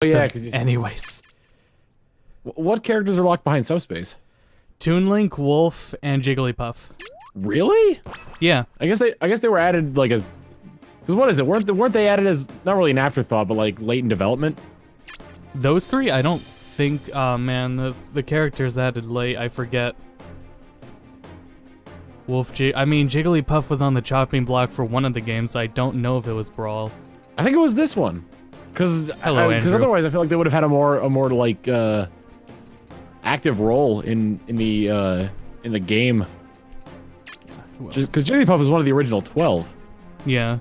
yeah, because anyways. What characters are locked behind subspace? Toon Link, Wolf, and Jigglypuff. Really? Yeah. I guess they were added like as. Because what is it? Weren't they added as not really an afterthought, but like late in development? Those three, I don't think. Oh man, the characters added late. I forget. I mean, Jigglypuff was on the chopping block for one of the games. I don't know if it was Brawl. I think it was this one. Because otherwise, I feel like they would have had a more like active role in the game. Just because Jigglypuff was one of the original 12. Yeah.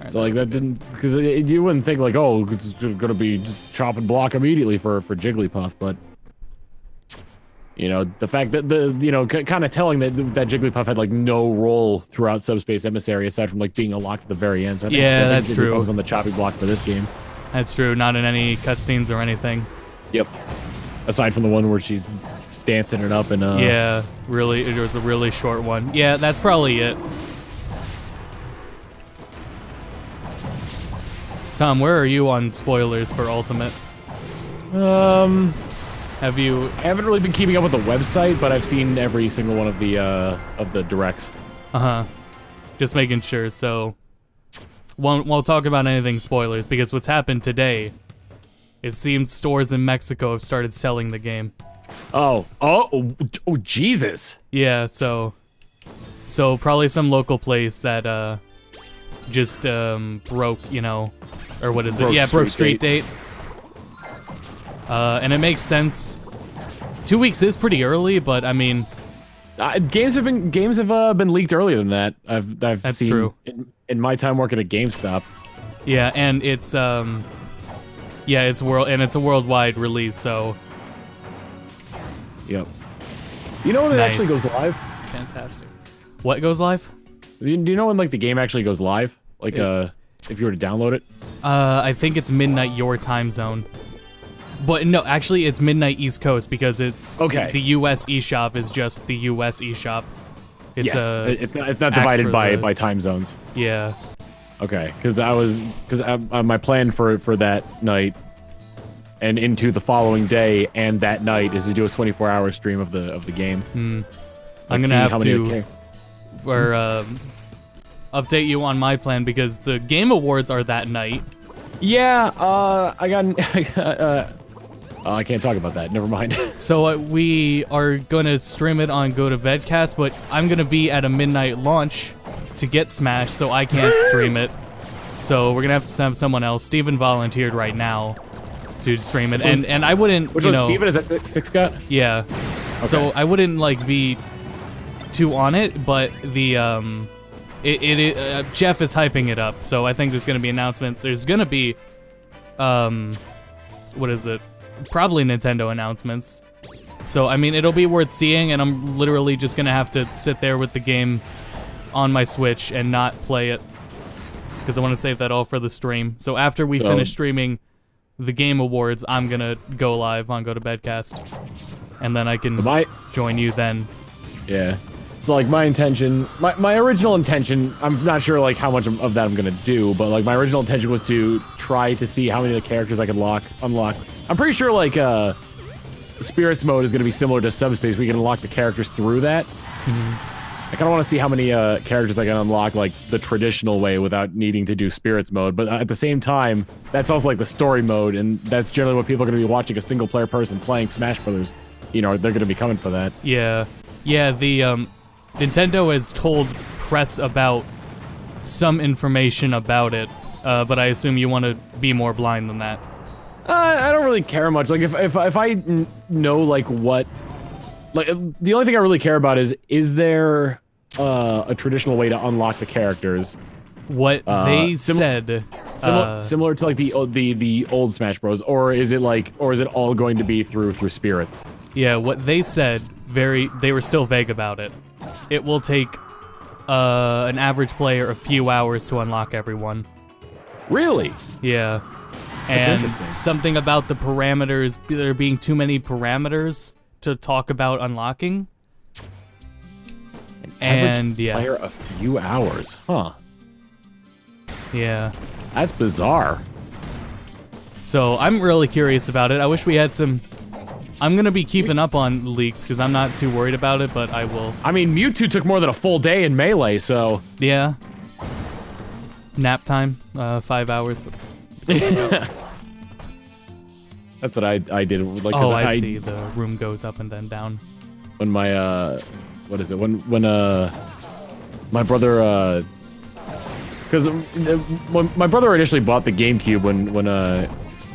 So like that didn't, because you wouldn't think like, oh, it's gonna be just chop and block immediately for Jigglypuff, but you know, the fact that kind of telling that Jigglypuff had like no role throughout Subspace Emissary aside from like being unlocked at the very end. So I think that's true. Jigglypuff was on the chopping block for this game. That's true. Not in any cutscenes or anything. Yep. Aside from the one where she's dancing it up and yeah, really, it was a really short one. Yeah, that's probably it. Tom, where are you on spoilers for Ultimate? Have you? I haven't really been keeping up with the website, but I've seen every single one of the directs. Just making sure. So, won't talk about anything spoilers because what's happened today. It seems stores in Mexico have started selling the game. Oh, Jesus. Yeah. So probably some local place that just broke, or what is it? Yeah, broke street date. And it makes sense. 2 weeks is pretty early, but I mean, games have been leaked earlier than that. That's seen true. In my time working at GameStop. Yeah, and it's it's a worldwide release, so. Yep. You know when it actually goes live? Fantastic. What goes live? Do you know when like the game actually goes live? Like if you were to download it? I think it's midnight your time zone. But no, actually it's midnight East Coast because it's the US eShop is just the US eShop. It's it's not divided by time zones. Yeah. Okay, because my plan for that night and into the following day and that night is to do a 24-hour stream of the game. I'm gonna have to update you on my plan because the Game Awards are that night. Yeah, I can't talk about that. Never mind. So we are gonna stream it on Go to Vedcast, but I'm gonna be at a midnight launch to get Smash, so I can't stream it. So we're gonna have to have someone else. Steven volunteered right now to stream it, and I wouldn't. Which one, Steven? Is that Six Gut? Yeah. Okay. So I wouldn't like be too on it, but the Jeff is hyping it up, so I think there's gonna be announcements. There's gonna be what is it? Probably Nintendo announcements. So I mean, it'll be worth seeing, and I'm literally just gonna have to sit there with the game on my Switch and not play it because I want to save that all for the stream. So after we finish streaming the Game Awards, I'm gonna go live on Go to Bedcast, and then I can join you then. Yeah. So like my intention, my original intention, I'm not sure like how much of that I'm gonna do, but like my original intention was to try to see how many of the characters I could unlock. I'm pretty sure like Spirits mode is gonna be similar to Subspace. We can unlock the characters through that. I kind of want to see how many characters I can unlock like the traditional way without needing to do Spirits mode. But at the same time, that's also like the story mode, and that's generally what people are gonna be watching, a single player person playing Smash Brothers. They're gonna be coming for that. Yeah, the Nintendo has told press about some information about it, but I assume you want to be more blind than that. I don't really care much. Like if I know like what, like the only thing I really care about is there a traditional way to unlock the characters? What they said, similar to like the old Smash Bros, or is it all going to be through Spirits? Yeah, what they said, they were still vague about it. It will take an average player a few hours to unlock everyone. Really? Yeah. That's interesting. Something about the parameters, there being too many parameters to talk about unlocking. Average player a few hours, huh? Yeah. That's bizarre. So I'm really curious about it. I wish we had some... I'm going to be keeping up on leaks because I'm not too worried about it, but I will. I mean, Mewtwo took more than a full day in Melee, so... Yeah. Nap time, 5 hours. That's what I did. Like, oh, I see. The room goes up and then down. When my, what is it? When my brother, because when my brother initially bought the GameCube when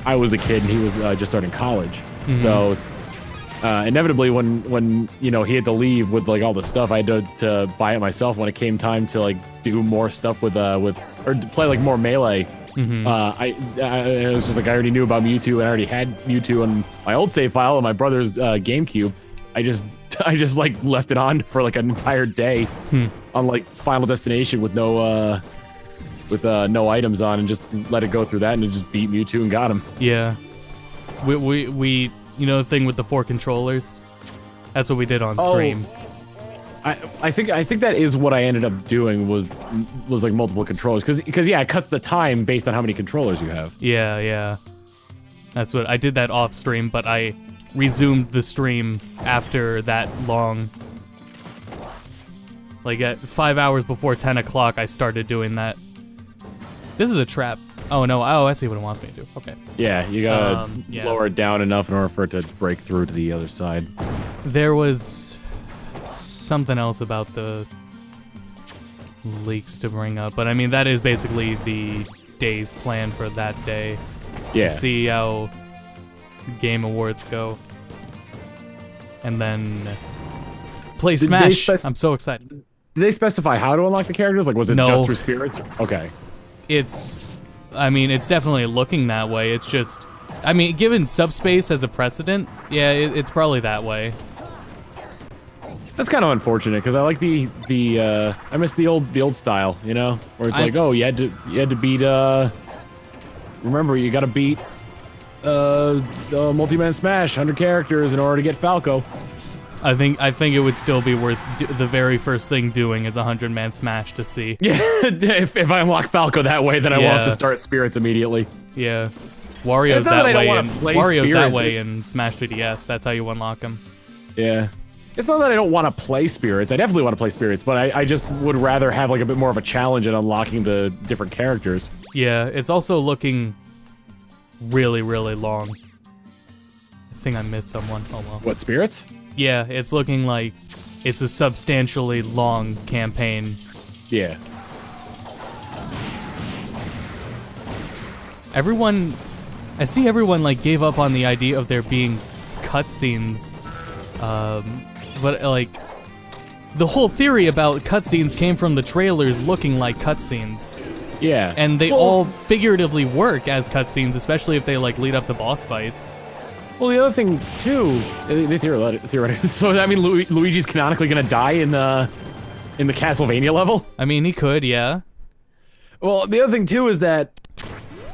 I was a kid and he was just starting college. So inevitably when you know he had to leave with like all the stuff, I had to buy it myself when it came time to like do more stuff with or to play like more Melee. It was just like I already knew about Mewtwo and I already had Mewtwo on my old save file on my brother's GameCube. I just like left it on for like an entire day on like Final Destination with no items on and just let it go through that and it just beat Mewtwo and got him. Yeah. We you know the thing with the 4 controllers? That's what we did on stream. I think that is what I ended up doing was like multiple controllers because yeah, it cuts the time based on how many controllers you have. Yeah. That's what I did that off stream, but I resumed the stream after that long. Like at 5 hours before 10 o'clock, I started doing that. This is a trap. Oh no! Oh, I see what it wants me to do. Okay. Yeah, you gotta lower it down enough in order for it to break through to the other side. There was something else about the leaks to bring up, but I mean that is basically the day's plan for that day. Yeah. See how Game Awards go, and then play Smash. I'm so excited. Did they specify how to unlock the characters? Like, was it just through spirits? Okay. I mean, it's definitely looking that way. It's just, I mean, given subspace as a precedent, yeah, it's probably that way. That's kind of unfortunate because I like the I miss the old style, you know, where it's like, oh, you had to beat remember you got to beat multi-man Smash 100 characters in order to get Falco. I think it would still be worth the very first thing doing is a 100-man Smash to see. Yeah, if I unlock Falco that way, then I will have to start Spirits immediately. Yeah, Wario's that way in Smash 3DS. That's how you unlock him. Yeah, it's not that I don't want to play Spirits. I definitely want to play Spirits, but I just would rather have like a bit more of a challenge in unlocking the different characters. Yeah, it's also looking really, really long. I think I missed someone. Oh well. What, Spirits? Yeah, it's looking like it's a substantially long campaign. Yeah. I see everyone like gave up on the idea of there being cutscenes, but like the whole theory about cutscenes came from the trailers looking like cutscenes. Yeah. And they all figuratively work as cutscenes, especially if they like lead up to boss fights. Well, the other thing too, they theoretically. So I mean, Luigi's canonically gonna die in the Castlevania level. I mean, he could, yeah. Well, the other thing too is that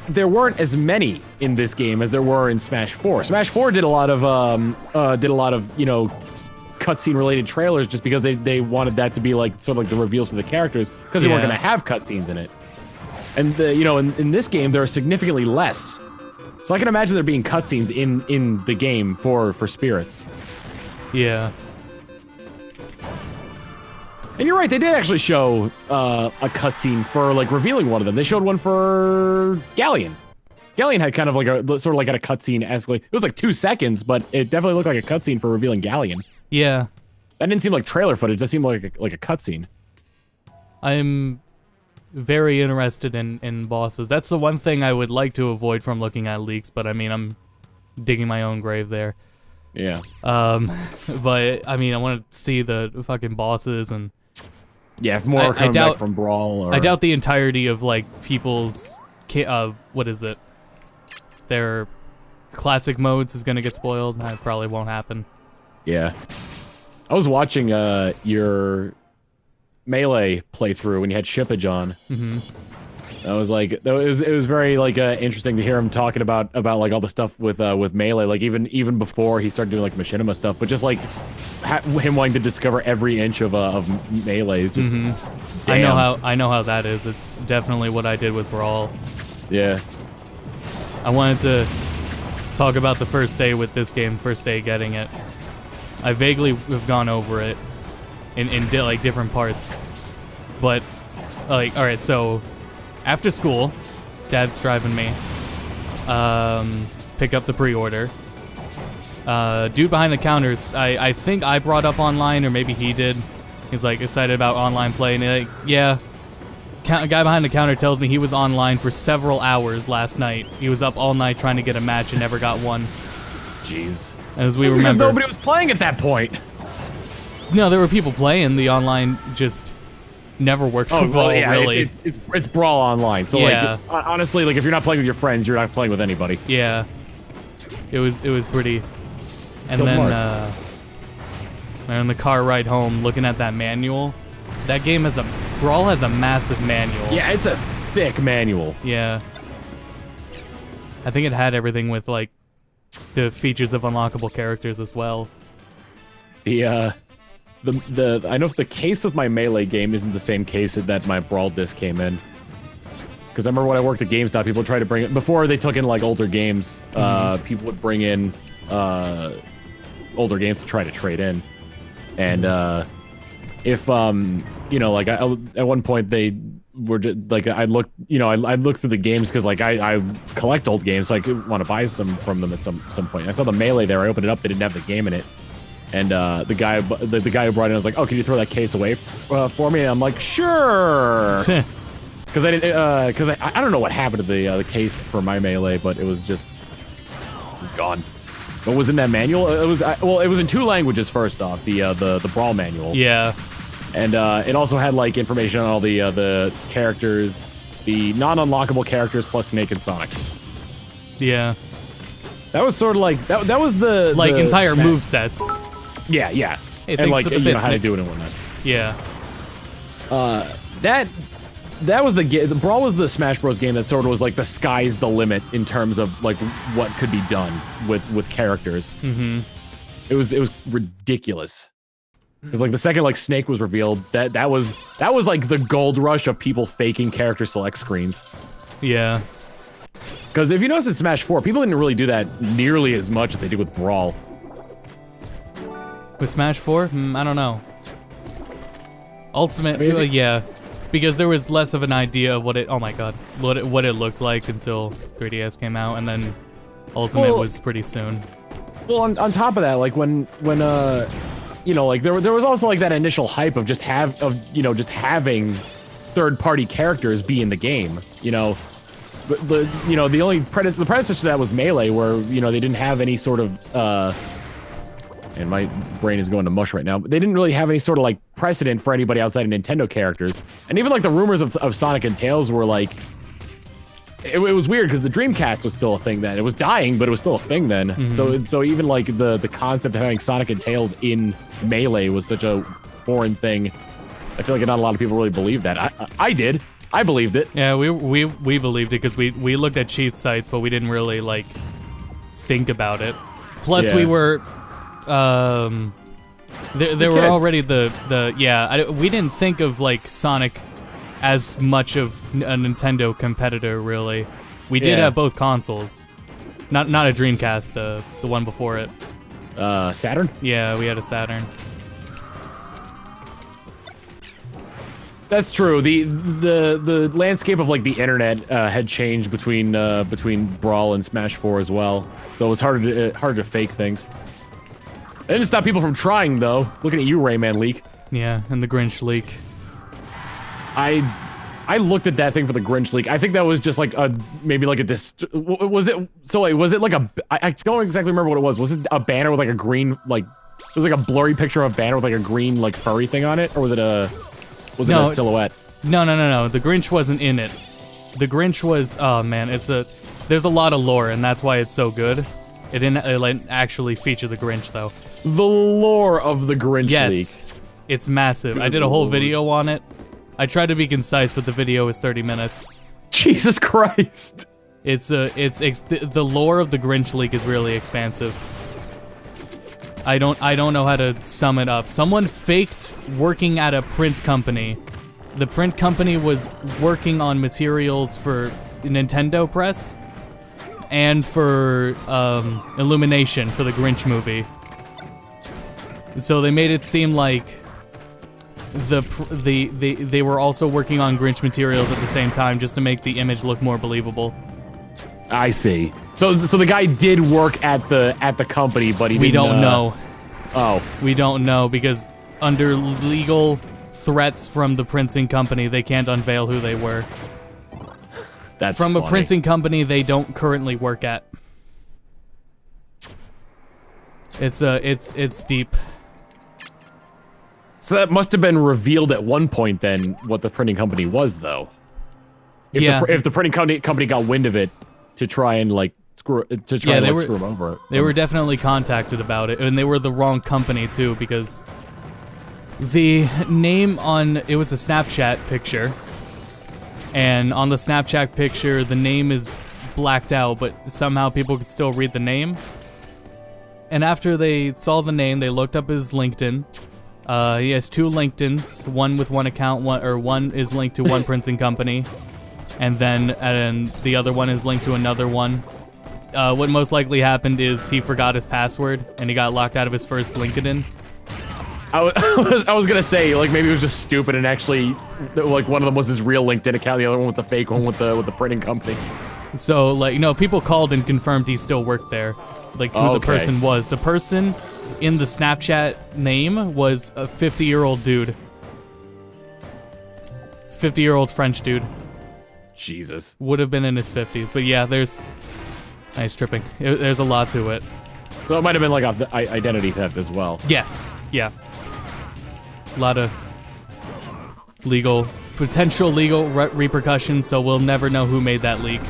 there weren't as many in this game as there were in Smash 4. Smash 4 did a lot of you know, cutscene related trailers just because they wanted that to be like sort of like the reveals for the characters because they weren't gonna have cutscenes in it. And you know, in this game there are significantly less. So I can imagine there being cutscenes in the game for Spirits. Yeah. And you're right, they did actually show a cutscene for like revealing one of them. They showed one for Galleon. Galleon had kind of like a sort of like a cutscene-esque. It was like 2 seconds, but it definitely looked like a cutscene for revealing Galleon. Yeah. That didn't seem like trailer footage. That seemed like a cutscene. I'm very interested in bosses. That's the one thing I would like to avoid from looking at leaks, but I mean, I'm digging my own grave there. Yeah. But I mean, I want to see the fucking bosses and... Yeah, if more come back from Brawl or... I doubt the entirety of, like, people's... what is it? Their classic modes is gonna get spoiled. That probably won't happen. Yeah. I was watching, your... Melee playthrough when you had Shippage on. Mm-hmm. I was like, it was very like interesting to hear him talking about like all the stuff with Melee, like even before he started doing like machinima stuff, but just like him wanting to discover every inch of Melee is just. Mm-hmm. I know how that is. It's definitely what I did with Brawl. Yeah. I wanted to talk about the first day with this game, first day getting it. I vaguely have gone over it in like different parts, but like, all right, so after school, Dad's driving me, pick up the pre-order. Dude behind the counters, I think I brought up online, or maybe he did. He's like excited about online play, and like, yeah. A guy behind the counter tells me he was online for several hours last night. He was up all night trying to get a match and never got one. Jeez. As we That's remember, because nobody was playing at that point. No, there were people playing. The online just never worked for Brawl, well, yeah, really. It's Brawl online. So Yeah. like, honestly, like if you're not playing with your friends, you're not playing with anybody. Yeah. It was pretty. And Go then Mark. on the car ride home, looking at that manual. That game has Brawl has a massive manual. Yeah, it's a thick manual. Yeah. I think it had everything with like the features of unlockable characters as well. I know the case with my Melee game isn't the same case that my Brawl disc came in. Because I remember when I worked at GameStop, people tried to bring it before they took in like older games. People would bring in older games to try to trade in, and if you know, like at one point they were just, like I looked through the games because like I collect old games, so I could want to buy some from them at some point. I saw the Melee there. I opened it up. They didn't have the game in it. And the guy who brought it in was like, "Oh, can you throw that case away for me?" And I'm like, "Sure." Because I didn't, because I don't know what happened to the case for my Melee, but it was gone. What was in that manual? It was in 2 languages. First off, the Brawl manual. Yeah. And it also had like information on all the characters, the non-unlockable characters plus Snake and Sonic. Yeah. That was sort of like that was the entire move sets. Yeah, yeah. Hey, and like for the you know bits, how to Nick. do it and whatnot. Yeah. That was the Brawl was the Smash Bros game that sort of was like the sky's the limit in terms of like what could be done with characters. Mm-hmm. It was ridiculous. Because like the second like Snake was revealed, that was like the gold rush of people faking character select screens. Yeah. Because if you notice in Smash 4, people didn't really do that nearly as much as they did with Brawl. With Smash 4? I don't know. Ultimate, Maybe. yeah. Because there was less of an idea of what it, oh my god, what it looked like until 3DS came out, and then Ultimate was pretty soon. Well, on top of that, like when you know, like there was also like that initial hype of just having third-party characters be in the game, you know. But the only predecessor to that was Melee, where you know they didn't have any sort of and my brain is going to mush right now. But they didn't really have any sort of like precedent for anybody outside of Nintendo characters, and even like the rumors of Sonic and Tails were like, it was weird because the Dreamcast was still a thing then. It was dying, but it was still a thing then. Mm-hmm. So even like the concept of having Sonic and Tails in Melee was such a foreign thing. I feel like not a lot of people really believed that. I did. I believed it. Yeah, we believed it because we looked at cheat sites, but we didn't really like think about it. Plus, Yeah. we were there were kids. already we didn't think of like Sonic as much of a Nintendo competitor really. We did Yeah. have both consoles, not a Dreamcast, the one before it. Saturn? Yeah, we had a Saturn. That's true. The landscape of like the internet had changed between Brawl and Smash 4 as well. So it was harder to fake things. It didn't stop people from trying though. Looking at you, Rayman leak. Yeah, and the Grinch leak. I looked at that thing for the Grinch leak. I think that was just like maybe like was it like I don't exactly remember what it was. Was it a banner with like a green like it was like a blurry picture of a banner with like a green like furry thing on it, or was it a silhouette? No. The Grinch wasn't in it. The Grinch was, oh man, there's a lot of lore, and that's why it's so good. It didn't actually feature the Grinch though. The lore of the Grinch leak. Yes, it's massive. I did a whole video on it. I tried to be concise, but the video is 30 minutes. Jesus Christ. The lore of the Grinch leak is really expansive. I don't know how to sum it up. Someone faked working at a print company. The print company was working on materials for Nintendo Press, and for Illumination for the Grinch movie. So they made it seem like they were also working on Grinch materials at the same time just to make the image look more believable. I see. So the guy did work at the company, but we don't know. Oh, we don't know because under legal threats from the printing company, they can't unveil who they were. That's from funny. A printing company they don't currently work at. It's deep. So that must have been revealed at one point then, what the printing company was, though. If the printing company got wind of it to try and like screw them over. They were definitely contacted about it, and they were the wrong company too because the name on it was a Snapchat picture, and on the Snapchat picture the name is blacked out, but somehow people could still read the name. And after they saw the name, they looked up his LinkedIn. He has 2 LinkedIns, one with one account, one is linked to one printing company, and the other one is linked to another one. What most likely happened is he forgot his password, and he got locked out of his first LinkedIn. I was gonna say, like, maybe he was just stupid and actually, like, one of them was his real LinkedIn account, the other one was the fake one with the printing company. So, like, no, people called and confirmed he still worked there, like, who the person was. The person in the Snapchat name was a 50-year-old dude. 50-year-old French dude. Jesus. Would have been in his 50s, but yeah, there's... Nice tripping. There's a lot to it. So it might have been like identity theft as well. Yes. Yeah. A lot of potential legal repercussions, so we'll never know who made that leak.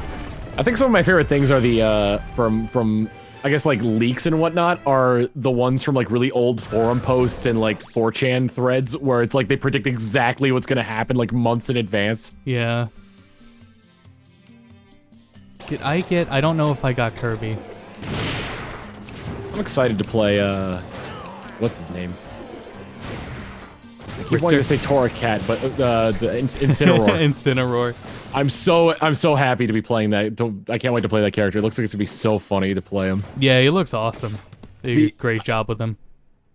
I think some of my favorite things are the, from I guess, like, leaks and whatnot, are the ones from, like, really old forum posts and, like, 4chan threads, where it's like they predict exactly what's gonna happen, like, months in advance. Yeah. I don't know if I got Kirby. I'm excited to play, what's his name? I keep wanting to say Cat, but the Incineroar. Incineroar. I'm so happy to be playing that. I can't wait to play that character. It looks like it's gonna be so funny to play him. Yeah, he looks awesome. They did a great job with him.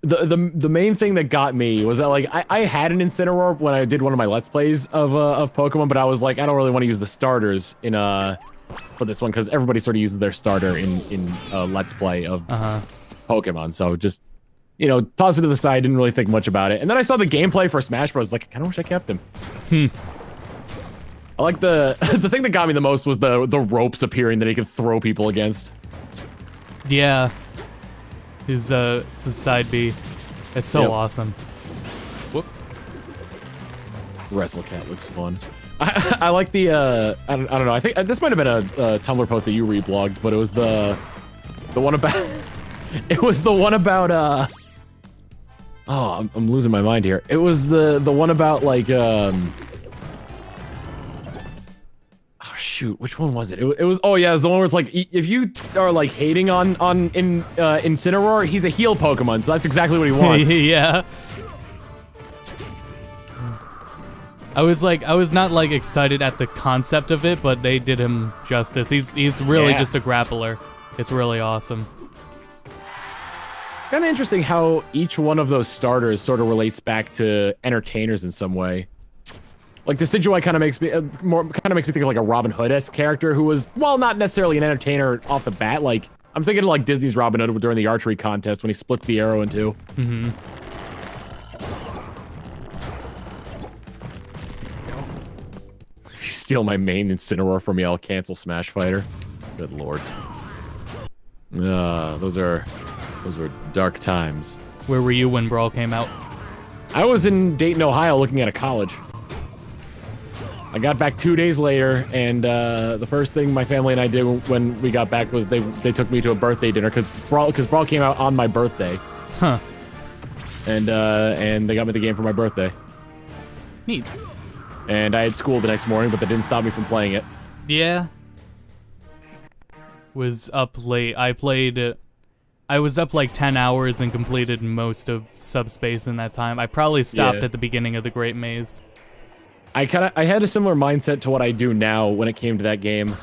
The main thing that got me was that, like, I had an Incineroar when I did one of my Let's Plays of Pokemon, but I was like, I don't really want to use the starters in for this one because everybody sort of uses their starter in Let's Play of Pokemon. So just, you know, toss it to the side. Didn't really think much about it. And then I saw the gameplay for Smash Bros. Like, I kind of wish I kept him. I like the thing that got me the most was the ropes appearing that he could throw people against. Yeah. It's a side B. It's so awesome. Whoops. WrestleCat looks fun. I like the I don't know. I think this might have been a Tumblr post that you reblogged, but it was the one about it was the one about oh, I'm losing my mind here. It was the one about, like, oh shoot, which one was it? It was oh yeah, it was the one where it's like, if you are, like, hating on Incineroar, he's a heal Pokemon, so that's exactly what he wants. Yeah. I was not, like, excited at the concept of it, but they did him justice. He's really just a grappler. It's really awesome. Kind of interesting how each one of those starters sort of relates back to entertainers in some way. Like, the Decidueye kind of makes me think of, like, a Robin Hood-esque character who was, well, not necessarily an entertainer off the bat. Like, I'm thinking of, like, Disney's Robin Hood during the archery contest when he split the arrow in two. Mm-hmm. If you steal my main Incineroar from me, I'll cancel Smash Fighter. Good lord. Those were dark times. Where were you when Brawl came out? I was in Dayton, Ohio, looking at a college. I got back 2 days later, and the first thing my family and I did when we got back was they took me to a birthday dinner because Brawl came out on my birthday. Huh. And they got me the game for my birthday. Neat. And I had school the next morning, but that didn't stop me from playing it. Yeah. Was up late. I was up like 10 hours and completed most of Subspace in that time. I probably stopped at the beginning of the Great Maze. I had a similar mindset to what I do now when it came to that game.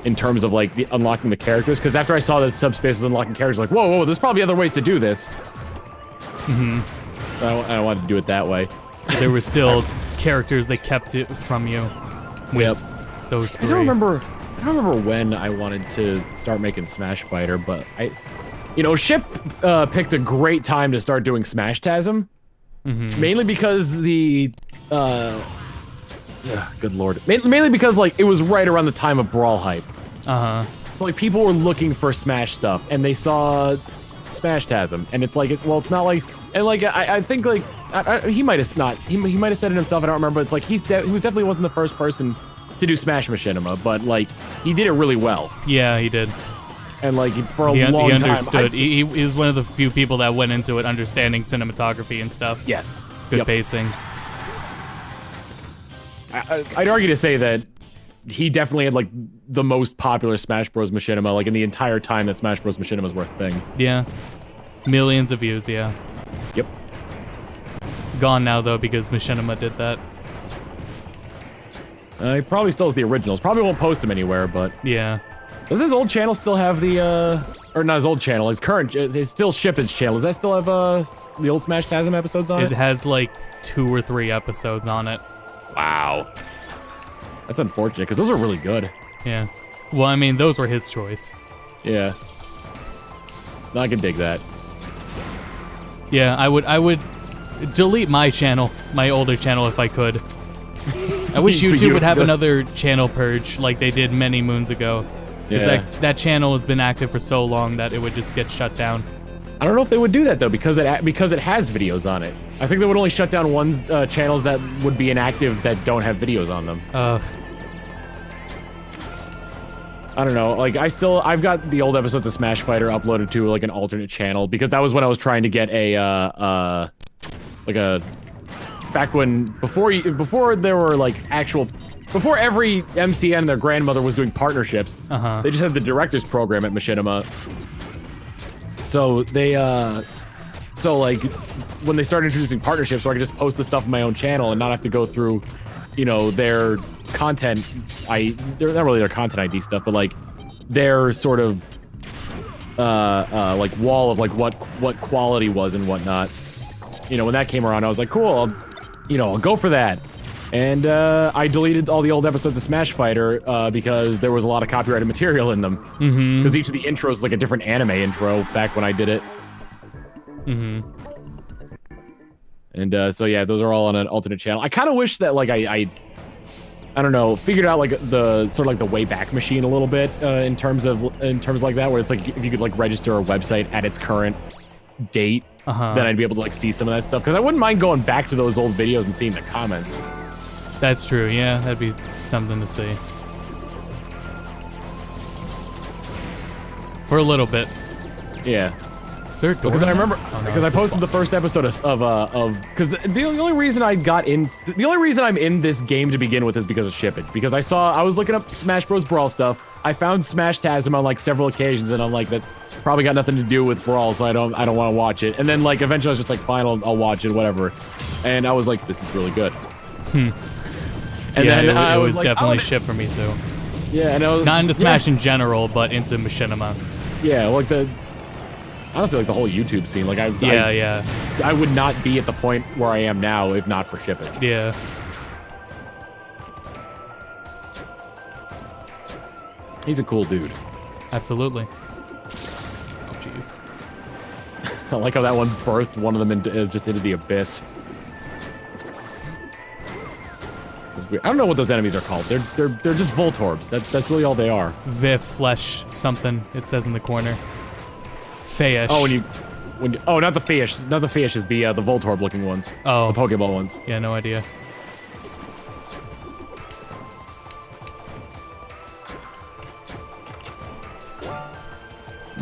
in terms of like unlocking the characters. Because after I saw that subspace was unlocking characters, like whoa, there's probably other ways to do this. I wanted to do it that way. There were still characters that kept it from you with those three. I don't remember when I wanted to start making Smash Fighter, but Ship picked a great time to start doing Smash Tasm. Mainly because good lord. Mainly because like it was right around the time of Brawl hype. So like people were looking for Smash stuff and they saw Smash Tasm, and it's like it's not like, and like I think like he might have not he might have said it himself, I don't remember, but it's like he definitely wasn't the first person to do Smash Machinima, but like he did it really well. Yeah, he did. And like for a long time, he understood. He was one of the few people that went into it understanding cinematography and stuff. Yes. Good pacing. I'd argue to say that he definitely had like the most popular Smash Bros. Machinima, like in the entire time that Smash Bros. Machinimas were a thing. Yeah. Millions of views, yeah. Yep. Gone now though because Machinima did that. He probably still has the originals. Probably won't post them anywhere, but yeah. Does his old channel still have the or not his old channel, his current, his still Ship's channel? Does that still have the old Smash Tasm episodes on it? It has like 2 or 3 episodes on it. Wow. That's unfortunate because those are really good. Yeah. Well, I mean, those were his choice. Yeah. No, I can dig that. Yeah, I would delete my channel, my older channel, if I could. I wish YouTube would have another channel purge like they did many moons ago. Because that channel has been active for so long that it would just get shut down. I don't know if they would do that though, because it has videos on it. I think they would only shut down channels that would be inactive that don't have videos on them. Ugh. I don't know. Like I've got the old episodes of Smash Fighter uploaded to like an alternate channel because that was when I was trying to get back when before there were like before every MCN and their grandmother was doing partnerships. They just had the director's program at Machinima. So they like when they started introducing partnerships, so I could just post the stuff on my own channel and not have to go through, their content. They're not really their content ID stuff, but like their sort of like wall of like what quality was and whatnot. When that came around, I was like, cool, I'll go for that. And I deleted all the old episodes of Smash Fighter because there was a lot of copyrighted material in them. Because each of the intros was like a different anime intro back when I did it. And so yeah, those are all on an alternate channel. I kind of wish that like I don't know, figured out like the sort of like the Wayback Machine a little bit in terms like that, where it's like if you could like register a website at its current date, then I'd be able to like see some of that stuff. Because I wouldn't mind going back to those old videos and seeing the comments. That's true, yeah, that'd be something to see. For a little bit. Yeah. Sir, because I remember, because I posted the first episode of because the only reason I'm in this game to begin with is because of shippage. Because I was looking up Smash Bros. Brawl stuff. I found Smash Tasm on like several occasions, and I'm like, that's probably got nothing to do with Brawl, so I don't want to watch it. And then like eventually I was just like, fine, I'll watch it, whatever. And I was like, this is really good. And yeah, then it was like, definitely shipped for me too. Yeah, and I was, not into Smash in general, but into Machinima. Yeah, like honestly, like the whole YouTube scene. Like I would not be at the point where I am now if not for shipping. Yeah. He's a cool dude. Absolutely. Oh, jeez. I like how that one birthed one of them just into the abyss. I don't know what those enemies are called. They're just Voltorbs. That's really all they are. Vif, flesh, something. It says in the corner. Fayish. Oh, not the Fayish. Not the Fayish is the Voltorb looking ones. Oh. The Pokeball ones. Yeah, no idea.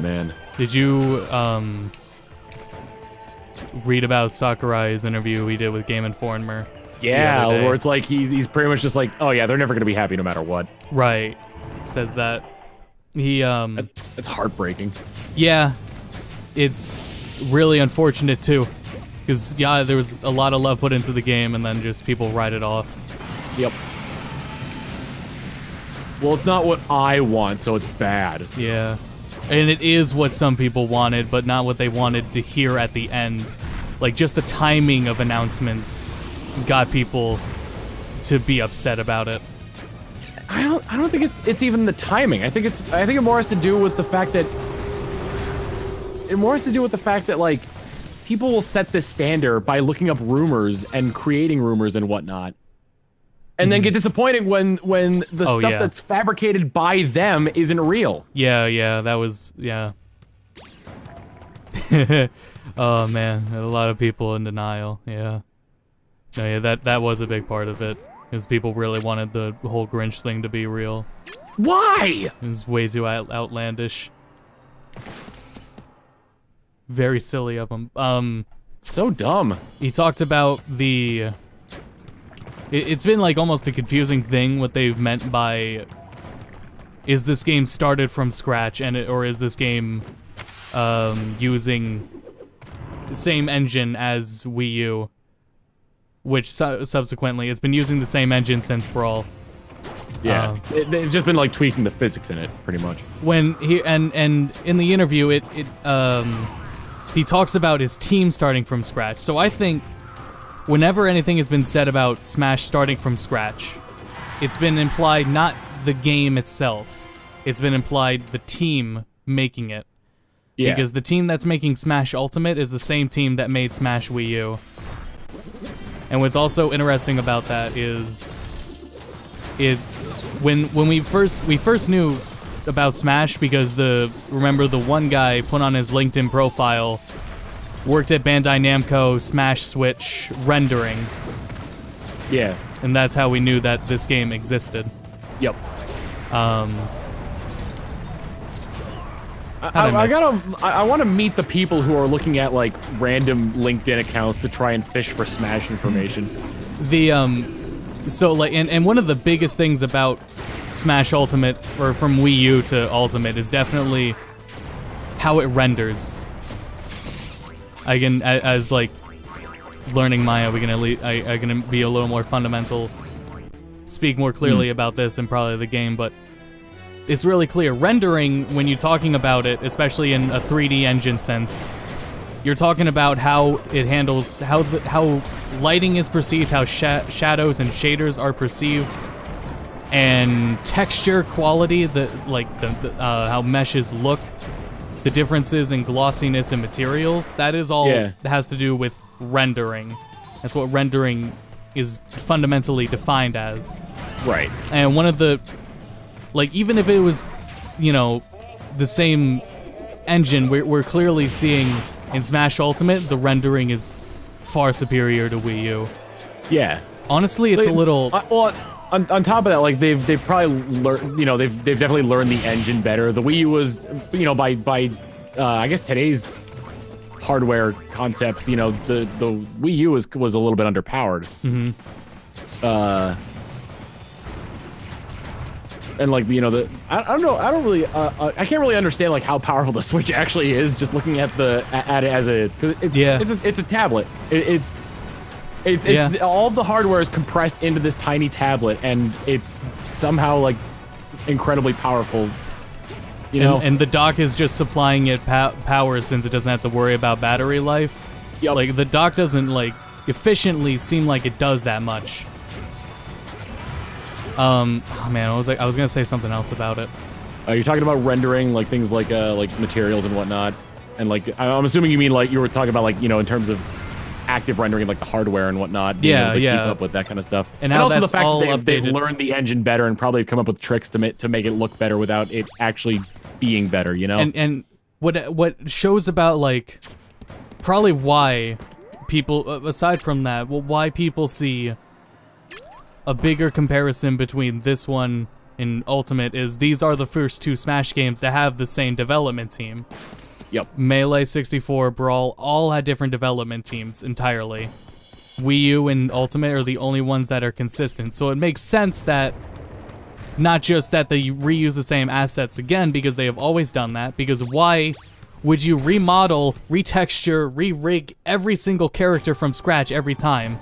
Man. Did you read about Sakurai's interview he did with Game Informer? Yeah, where it's like he's pretty much just like, oh yeah, they're never gonna be happy no matter what. Right. Says that. He That's heartbreaking. Yeah. It's really unfortunate too. Because yeah, there was a lot of love put into the game and then just people write it off. Yep. well, it's not what I want, so it's bad. Yeah. And it is what some people wanted, but not what they wanted to hear at the end. Like, just the timing of announcements got people to be upset about it. I don't think it's even the timing. I think it more has to do with the fact that like people will set this standard by looking up rumors and creating rumors and whatnot. And then get disappointed when the stuff that's fabricated by them isn't real. Yeah, that was, yeah. Oh man, a lot of people in denial, yeah. No, yeah, that was a big part of it, because people really wanted the whole Grinch thing to be real. Why? It was way too outlandish. Very silly of him. So dumb. He talked about the... It's been like almost a confusing thing what they've meant by, is this game started from scratch or is this game using the same engine as Wii U, which subsequently it's been using the same engine since Brawl. Yeah, they've just been like tweaking the physics in it pretty much. When he and in the interview he talks about his team starting from scratch. So I think whenever anything has been said about Smash starting from scratch, it's been implied not the game itself. It's been implied the team making it. Yeah. Because the team that's making Smash Ultimate is the same team that made Smash Wii U. And what's also interesting about that is it's when we first knew about Smash because remember the one guy put on his LinkedIn profile worked at Bandai Namco Smash Switch rendering. Yeah. And that's how we knew that this game existed. Yep. I want to meet the people who are looking at like random LinkedIn accounts to try and fish for Smash information. So like and one of the biggest things about Smash Ultimate or from Wii U to Ultimate is definitely how it renders. As like learning Maya, I gonna be a little more fundamental, speak more clearly about this than probably the game, but it's really clear. Rendering, when you're talking about it, especially in a 3D engine sense, you're talking about how it handles, how lighting is perceived, how shadows and shaders are perceived, and texture quality, how meshes look, the differences in glossiness and materials. That is all that has to do with rendering. That's what rendering is fundamentally defined as. Right. And one of the, like, even if it was, you know, the same engine, we're clearly seeing in Smash Ultimate, the rendering is far superior to Wii U. Yeah. Honestly, it's a little... On top of that, like they've probably learned, you know, they've definitely learned the engine better. The Wii U was, you know, by I guess today's hardware concepts, you know, the Wii U was a little bit underpowered. Mm-hmm. And like, you know, I don't know, I can't really understand like how powerful the Switch actually is just looking at it as because it's a tablet. It's all the hardware is compressed into this tiny tablet, and it's somehow like incredibly powerful. You know, and the dock is just supplying it power since it doesn't have to worry about battery life. Yep. Like the dock doesn't like efficiently seem like it does that much. Oh man, I was gonna say something else about it. You're talking about rendering, like things like materials and whatnot, and like I'm assuming you mean like you were talking about like, you know, in terms of active rendering, like the hardware and whatnot. Yeah. Keep up with that kind of stuff. And also the fact that they've learned the engine better and probably come up with tricks to make it look better without it actually being better. You know. And what shows about like probably why people aside from that, why people see a bigger comparison between this one and Ultimate is these are the first two Smash games to have the same development team. Yep. Melee, 64, Brawl, all had different development teams entirely. Wii U and Ultimate are the only ones that are consistent, so it makes sense that not just that they reuse the same assets again, because they have always done that, because why would you remodel, retexture, re-rig every single character from scratch every time?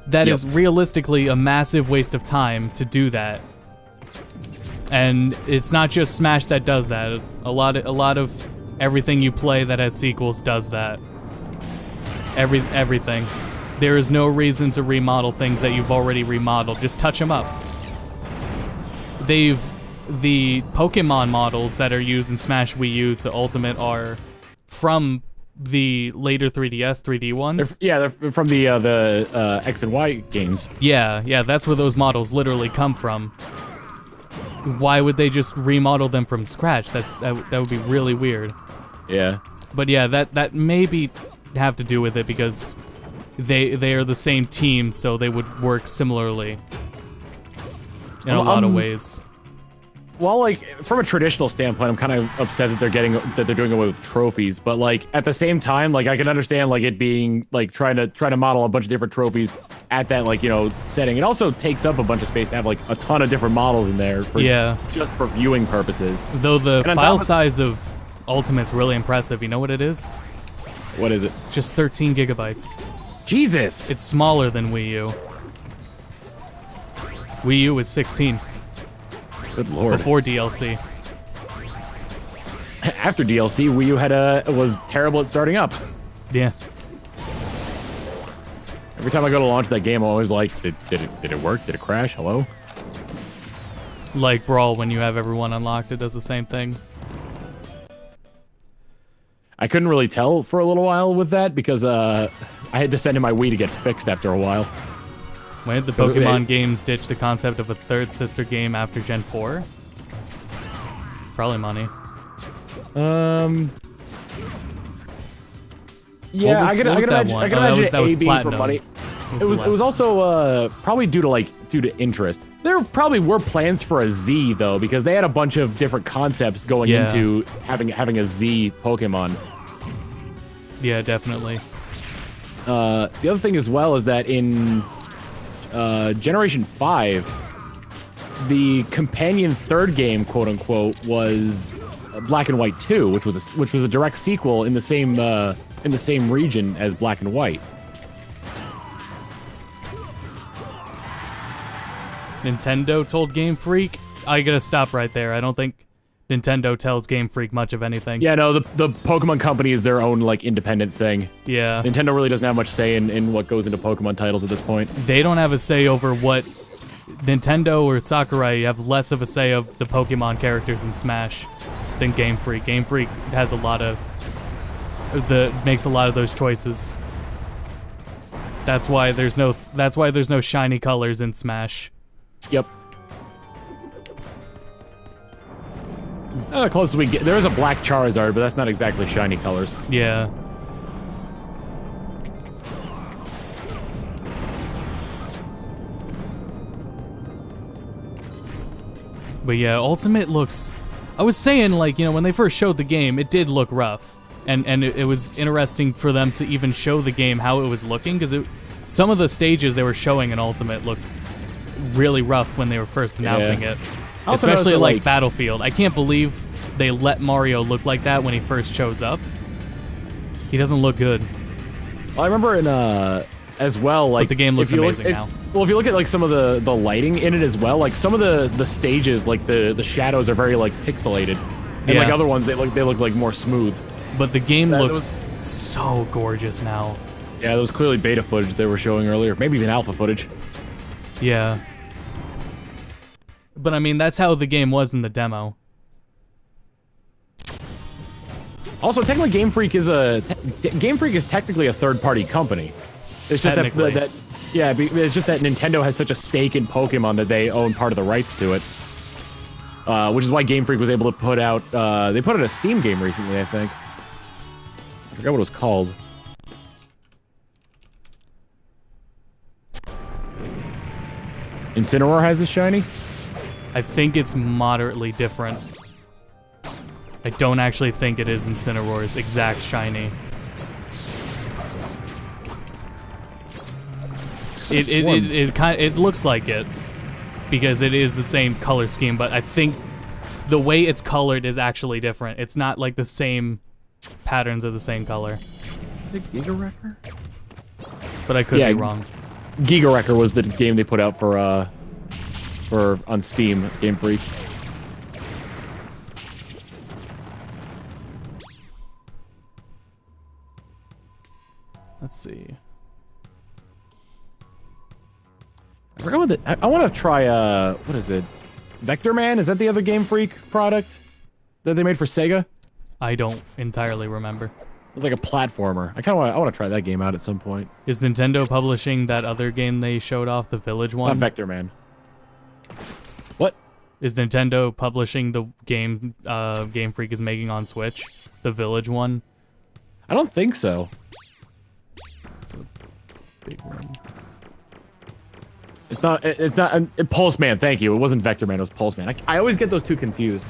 That is realistically a massive waste of time to do that. And it's not just Smash that does that. A lot of everything you play that has sequels does that. Everything. There is no reason to remodel things that you've already remodeled. Just touch them up. The Pokemon models that are used in Smash Wii U to Ultimate are from the later 3DS, 3D ones. They're from the X and Y games. Yeah, that's where those models literally come from. Why would they just remodel them from scratch? That would be really weird. Yeah. But yeah, that maybe have to do with it because they are the same team, so they would work similarly in a lot of ways. Well, like from a traditional standpoint, I'm kind of upset that they're doing away with trophies. But like at the same time, like I can understand like it being like trying to model a bunch of different trophies at that setting. It also takes up a bunch of space to have like a ton of different models in there. Just for viewing purposes. Though the file size of Ultimate's really impressive. You know what it is? What is it? Just 13 gigabytes. Jesus! It's smaller than Wii U. Wii U was 16. Good lord. Before DLC. After DLC, Wii U was terrible at starting up. Yeah. Every time I go to launch that game, I'm always like, did it work? Did it crash? Hello? Like Brawl, when you have everyone unlocked, it does the same thing. I couldn't really tell for a little while with that because I had to send in my Wii to get fixed after a while. When did the Pokemon games ditch the concept of a third sister game after Gen 4? Probably money. Yeah, I can imagine that was A being for money. It was also probably due to interest. There probably were plans for a Z though, because they had a bunch of different concepts going into having a Z Pokemon. Yeah, definitely. The other thing as well is that in Generation 5, the companion third game, quote unquote, was Black and White 2, which was a direct sequel in the same region as Black and White. Nintendo told Game Freak. I gotta stop right there. I don't think Nintendo tells Game Freak much of anything. Yeah, no, the Pokemon company is their own like independent thing. Yeah. Nintendo really doesn't have much say in what goes into Pokemon titles at this point. They don't have a say over what Nintendo or Sakurai have less of a say of the Pokemon characters in Smash than Game Freak. Game Freak has makes a lot of those choices. That's why there's no shiny colors in Smash. Yep. The closest we get, there is a black Charizard, but that's not exactly shiny colors. Yeah. But yeah, Ultimate looks... I was saying, like, when they first showed the game, it did look rough. And it was interesting for them to even show the game how it was looking, because some of the stages they were showing in Ultimate looked really rough when they were first announcing it. Especially like Battlefield. I can't believe they let Mario look like that when he first shows up. He doesn't look good. Well, I remember in as well, like but the game looks amazing now. Well, if you look at like some of the lighting in it as well, like some of the stages, like the shadows are very like pixelated, and like other ones they look like more smooth. But the game looks so gorgeous now. Yeah, that was clearly beta footage they were showing earlier, maybe even alpha footage. Yeah. But I mean, that's how the game was in the demo. Also, technically, Game Freak is technically a third-party company. It's just that it's just that Nintendo has such a stake in Pokemon that they own part of the rights to it. Which is why Game Freak was able to put out. They put out a Steam game recently, I think. I forgot what it was called. Incineroar has this shiny? I think it's moderately different. I don't actually think it is Incineroar's exact shiny. It looks like it because it is the same color scheme, but I think the way it's colored is actually different. It's not like the same patterns of the same color. Is it Giga Wrecker? But I could be wrong. Giga Wrecker was the game they put out for on Steam, Game Freak. Let's see. I forgot what I want to try, what is it? Vector Man? Is that the other Game Freak product that they made for Sega? I don't entirely remember. It was like a platformer. I want to try that game out at some point. Is Nintendo publishing that other game they showed off, the Village one? Not Vector Man. What? Is Nintendo publishing the game Game Freak is making on Switch? The Village one? I don't think so. It's a big one. It's not Pulse Man, thank you. It wasn't Vector Man, it was Pulse Man. I always get those two confused.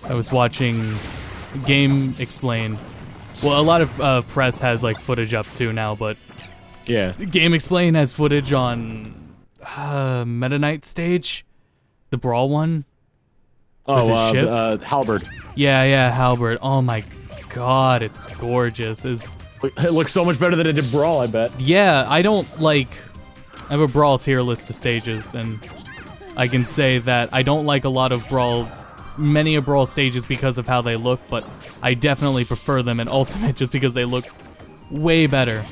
I was watching Game Explain. Well, a lot of press has like footage up too now, but yeah, Game Explain has footage on Meta Knight stage, the Brawl one. Oh, Halberd. Yeah, Halberd. Oh my God, it's gorgeous. It looks so much better than it did Brawl, I bet. Yeah, I have a Brawl tier list of stages, and I can say that I don't like a lot of many of Brawl stages because of how they look, but I definitely prefer them in Ultimate just because they look way better.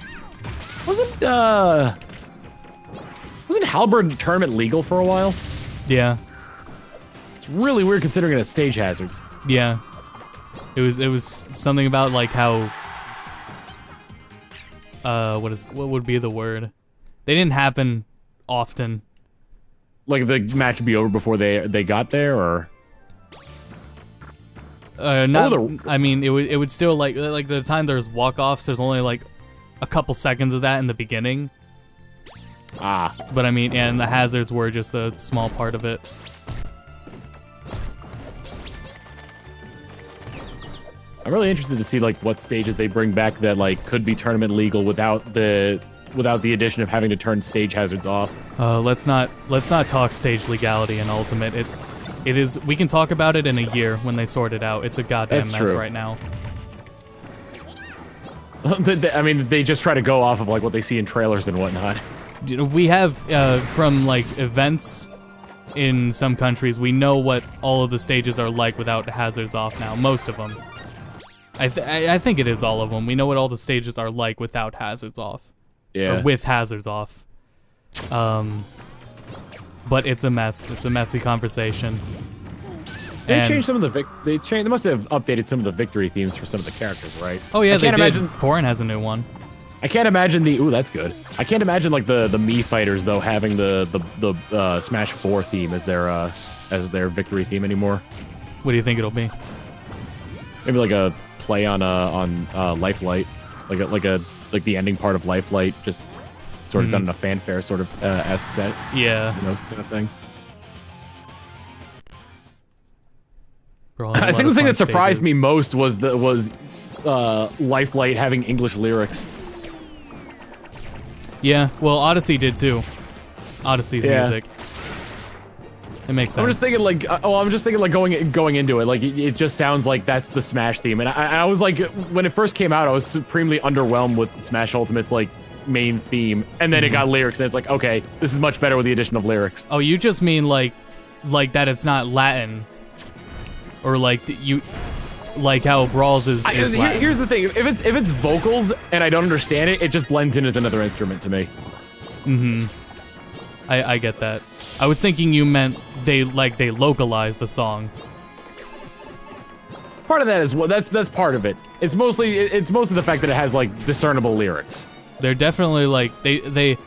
Wasn't Halberd tournament legal for a while? Yeah. It's really weird considering it has stage hazards. Yeah. It was something about like how what would be the word? They didn't happen often. Like the match would be over before they got there, or not. I mean, it would still like the time there's walk-offs. There's only like a couple seconds of that in the beginning. Ah. But I mean, and the hazards were just a small part of it. I'm really interested to see like what stages they bring back that like could be tournament legal without the addition of having to turn stage hazards off. Let's not talk stage legality in Ultimate. It is. We can talk about it in a year when they sort it out. It's a goddamn mess right now. I mean, they just try to go off of like what they see in trailers and whatnot. We have from like events in some countries. We know what all of the stages are like without hazards off now. Most of them. I think it is all of them. We know what all the stages are like without hazards off. Yeah. Or with hazards off. But it's a mess. It's a messy conversation. They changed some of the they must have updated some of the victory themes for some of the characters, right? Oh yeah, they did. Corrin has a new one. I can't imagine ooh, that's good. I can't imagine like the Mii fighters though having the Smash 4 theme as their victory theme anymore. What do you think it'll be? Maybe like a play on Lifelight, like the ending part of Lifelight, just sort of done in a fanfare sort of esque set. Yeah, you know, kind of thing. I think the thing that surprised me most was Lifelight having English lyrics. Yeah, well, Odyssey did too. Odyssey's music. It makes sense. I'm just thinking like going into it, like it just sounds like that's the Smash theme, and I was like, when it first came out, I was supremely underwhelmed with Smash Ultimate's like main theme, and then it got lyrics, and it's like, okay, this is much better with the addition of lyrics. Oh, you just mean like that it's not Latin, or like like how Brawl's is Latin. Here's the thing: if it's vocals and I don't understand it, it just blends in as another instrument to me. Mm-hmm. I get that. I was thinking you meant they localize the song. Part of that is that's part of it. It's mostly the fact that it has like discernible lyrics. They're definitely like they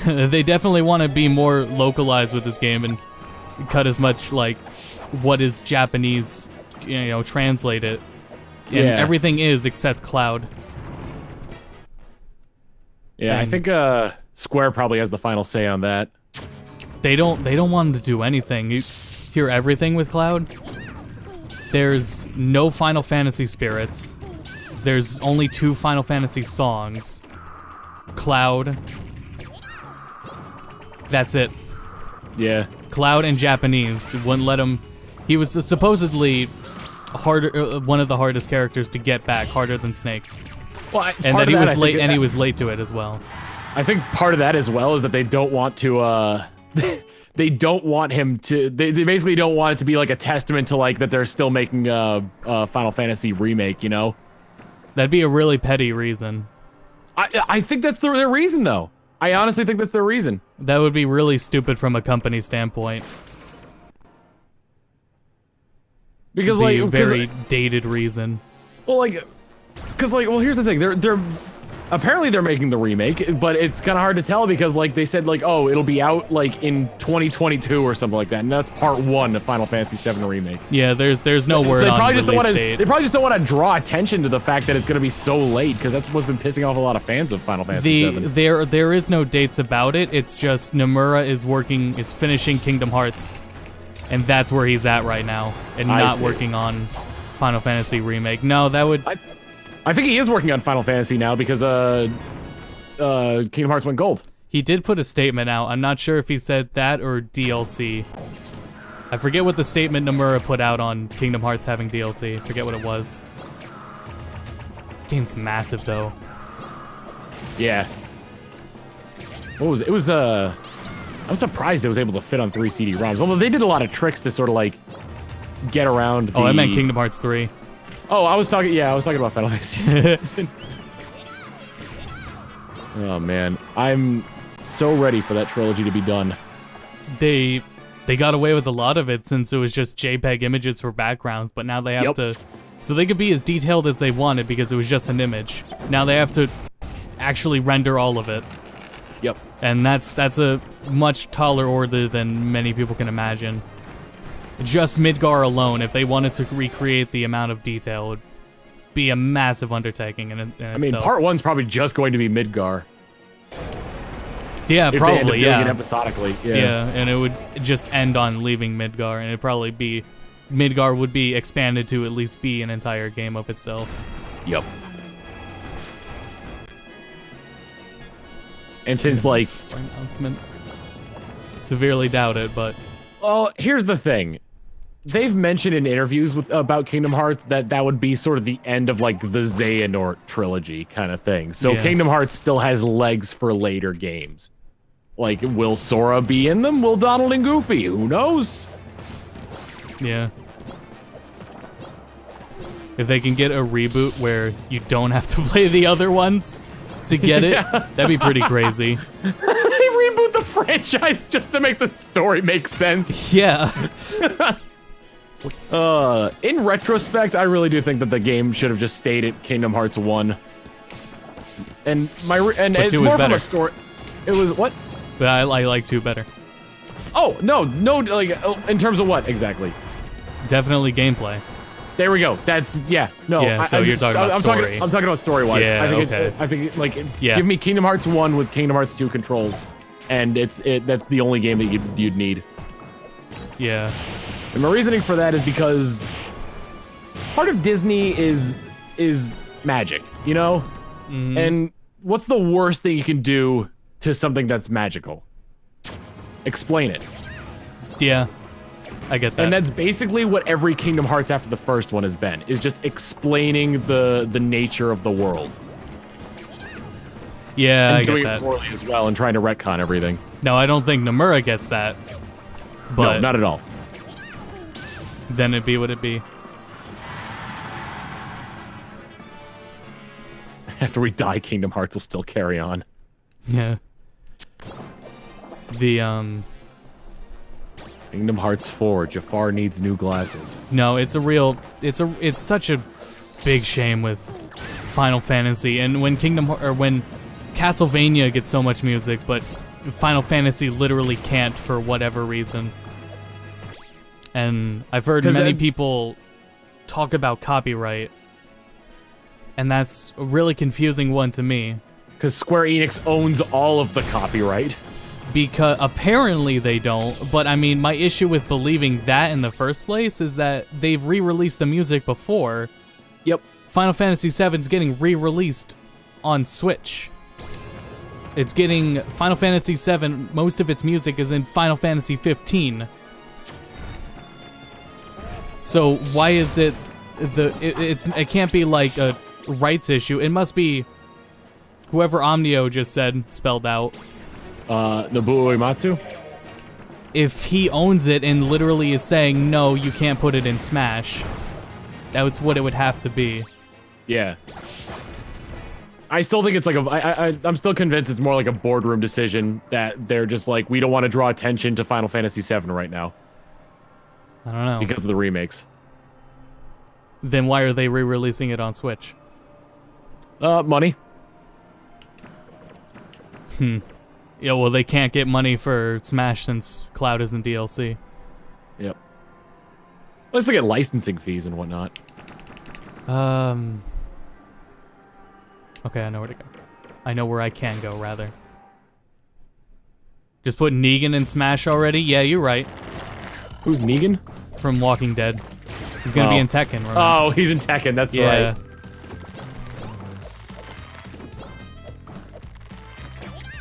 definitely want to be more localized with this game and cut as much like what is Japanese, you know, translate it. And everything is except Cloud. Yeah, I think Square probably has the final say on that. They don't want to do anything. You hear everything with Cloud? There's no Final Fantasy spirits. There's only 2 Final Fantasy songs. Cloud. That's it. Yeah. Cloud and Japanese wouldn't let him. He was supposedly one of the hardest characters to get back, harder than Snake. Well, and that he was late, and he was late to it as well. I think part of that as well is that they don't want to they don't want him to. They basically don't want it to be like a testament to like that they're still making a Final Fantasy remake. You know, That'd be a really petty reason. I think that's their reason though. I honestly think that's their reason. That would be really stupid from a company standpoint. Because the like very dated reason. Well, like, because like, well, here's the thing. They're apparently they're making the remake, but it's kind of hard to tell because like they said like, oh, it'll be out like in 2022 or something like that, and that's part 1 of Final Fantasy VII remake. Yeah, there's no word on release date. They probably just don't want to draw attention to the fact that it's going to be so late because that's what's been pissing off a lot of fans of Final Fantasy VII. There is no dates about it. It's just Nomura is finishing Kingdom Hearts, and that's where he's at right now, and not working on Final Fantasy remake. No, that would. I think he is working on Final Fantasy now because Kingdom Hearts went gold. He did put a statement out. I'm not sure if he said that or DLC. I forget what the statement Nomura put out on Kingdom Hearts having DLC. I forget what it was. Game's massive though. Yeah. What was it? It was I'm surprised it was able to fit on 3 CD-ROMs. Although they did a lot of tricks to sort of like get around the... Oh, I meant Kingdom Hearts 3. Oh, I was talking about Final Fantasy VII. Oh man, I'm so ready for that trilogy to be done. They got away with a lot of it since it was just JPEG images for backgrounds, but now they have to... So they could be as detailed as they wanted because it was just an image. Now they have to actually render all of it. Yep. And that's a much taller order than many people can imagine. Just Midgar alone, if they wanted to recreate the amount of detail, would be a massive undertaking in itself. I mean, part 1's probably just going to be Midgar. Yeah, if probably, they end up doing it episodically. Yeah, and it would just end on leaving Midgar, and it'd probably be... Midgar would be expanded to at least be an entire game of itself. Yep. And since, like... announcement. Severely doubt it, but... Well, here's the thing. They've mentioned in interviews about Kingdom Hearts that would be sort of the end of, like, the Xehanort trilogy kind of thing. So Kingdom Hearts still has legs for later games. Like, will Sora be in them? Will Donald and Goofy? Who knows? Yeah. If they can get a reboot where you don't have to play the other ones to get it, that'd be pretty crazy. They reboot the franchise just to make the story make sense. Yeah. Oops. In retrospect, I really do think that the game should have just stayed at Kingdom Hearts 1. And it's more from a story. It was what? But I like 2 better. Oh, no, like, in terms of what, exactly? Definitely gameplay. There we go. That's, yeah, no. Yeah, so you're talking about story. I'm talking about story-wise. Yeah, I think, like, give me Kingdom Hearts 1 with Kingdom Hearts 2 controls, and that's the only game that you'd need. Yeah. And my reasoning for that is because part of Disney is magic, you know? Mm-hmm. And what's the worst thing you can do to something that's magical? Explain it. Yeah, I get that. And that's basically what every Kingdom Hearts after the first one has been, is just explaining the nature of the world. Yeah, I get that. And doing it poorly as well and trying to retcon everything. No, I don't think Nomura gets that. But no, not at all. Then it'd be what it'd be. After we die, Kingdom Hearts will still carry on. Yeah. The, Kingdom Hearts 4, Jafar needs new glasses. No, it's such a big shame with Final Fantasy, and when when Castlevania gets so much music, but Final Fantasy literally can't for whatever reason. And I've heard many people talk about copyright, and that's a really confusing one to me. Because Square Enix owns all of the copyright. Because apparently they don't, but I mean, my issue with believing that in the first place is that they've re-released the music before. Yep. Final Fantasy VII's getting re-released on Switch. It's getting Final Fantasy VII, most of its music is in Final Fantasy 15. So why is it it can't be like a rights issue. It must be whoever Omnio just said spelled out. Nobuo Uematsu? if he owns it and literally is saying, no, you can't put it in Smash, that's what it would have to be. Yeah. I still think it's like I'm still convinced it's more like a boardroom decision that they're just like, we don't want to draw attention to Final Fantasy VII right now. I don't know. Because of the remakes. Then why are they re-releasing it on Switch? Money. Yeah, well, they can't get money for Smash since Cloud isn't DLC. Yep. Let's look at licensing fees and whatnot. Okay, I know where to go. I know where I can go, rather. Just put Negan in Smash already? Yeah, you're right. Who's Negan? From Walking Dead. He's gonna be in Tekken, remember? Oh, he's in Tekken, that's right.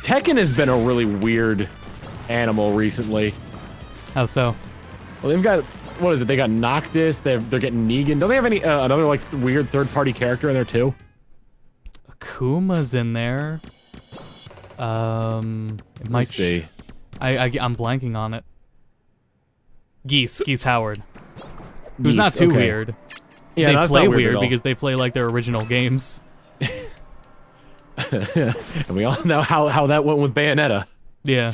Tekken has been a really weird animal recently. How so? Well, they've got, what is it? They got Noctis, they're getting Negan. Don't they have any, another like weird third-party character in there too? Akuma's in there. It might see. I'm blanking on it. Geese Howard. Who's not too weird. Yeah, they play weird because they play like their original games. And we all know how that went with Bayonetta. Yeah.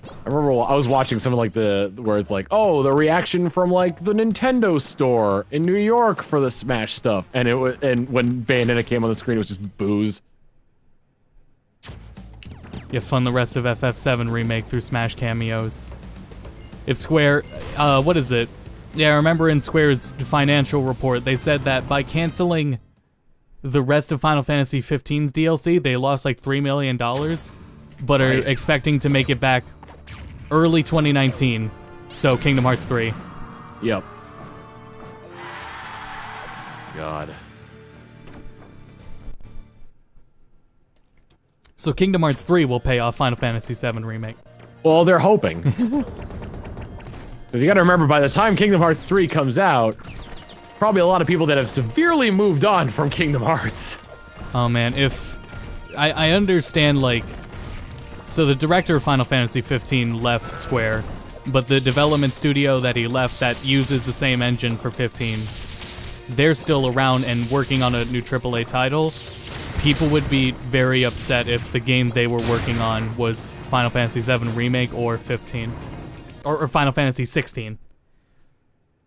I remember I was watching something like where it's like, oh, the reaction from like the Nintendo store in New York for the Smash stuff, and when Bayonetta came on the screen, it was just booze. You fund the rest of FF7 remake through Smash cameos. If Square, what is it? Yeah, I remember in Square's financial report, they said that by canceling the rest of Final Fantasy XV's DLC, they lost like $3 million, but are expecting to make it back early 2019, so Kingdom Hearts 3. Yep. God. So Kingdom Hearts 3 will pay off Final Fantasy VII Remake. Well, they're hoping. Because you gotta remember, by the time Kingdom Hearts 3 comes out, probably a lot of people that have severely moved on from Kingdom Hearts. Oh man, if... I understand, like... So the director of Final Fantasy 15 left Square, but the development studio that he left that uses the same engine for 15, they're still around and working on a new AAA title. People would be very upset if the game they were working on was Final Fantasy VII Remake or 15. Or Final Fantasy 16.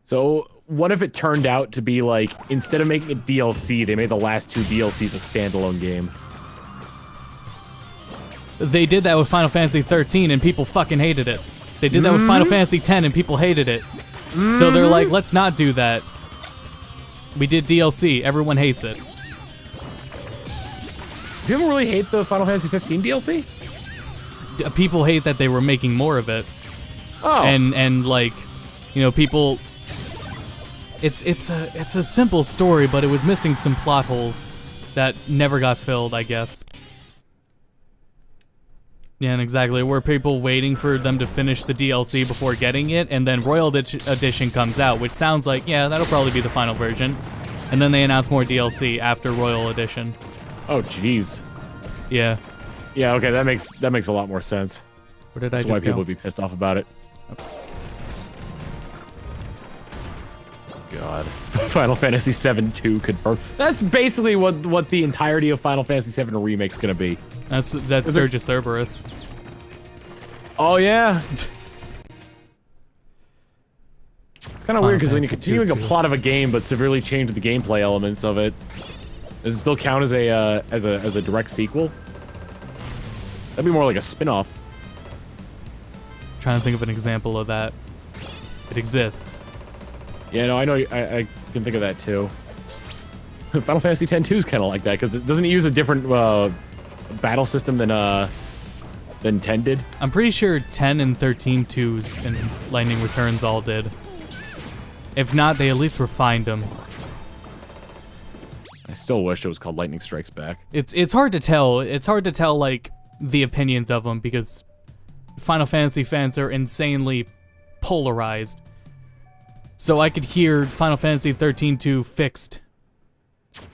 So, what if it turned out to be like, instead of making it DLC, they made the last two DLCs a standalone game? They did that with Final Fantasy 13 and people fucking hated it. They did that with Final Fantasy 10 and people hated it. So they're like, let's not do that. We did DLC, everyone hates it. Do you ever really hate the Final Fantasy 15 DLC? People hate that they were making more of it. Oh. And like, you know, people... It's a simple story, but it was missing some plot holes that never got filled, I guess. Yeah, and exactly. Were people waiting for them to finish the DLC before getting it, and then Royal Edition comes out, which sounds like, yeah, that'll probably be the final version. And then they announce more DLC after Royal Edition. Oh, jeez. Yeah. Yeah, okay, that makes a lot more sense. Where did I That's just why people go? would be pissed off about it. God. Final Fantasy VII 2 confirmed. That's basically what the entirety of Final Fantasy VII Remake's gonna be. That's Sturgis Cerberus. Oh, yeah. It's kind of weird, because when you're continuing a plot of a game but severely change the gameplay elements of it, does it still count as a direct sequel? That'd be more like a spin-off. Trying to think of an example of that. It exists. Yeah, no, I know. I can think of that too. Final Fantasy X-2 is kind of like that, because it doesn't use a different battle system than 10 did. I'm pretty sure 10 and 13 2s and Lightning Returns all did. If not, they at least refined them. I still wish it was called Lightning Strikes Back. It's hard to tell. It's hard to tell, like, the opinions of them, because Final Fantasy fans are insanely polarized. So I could hear Final Fantasy 13-2 fixed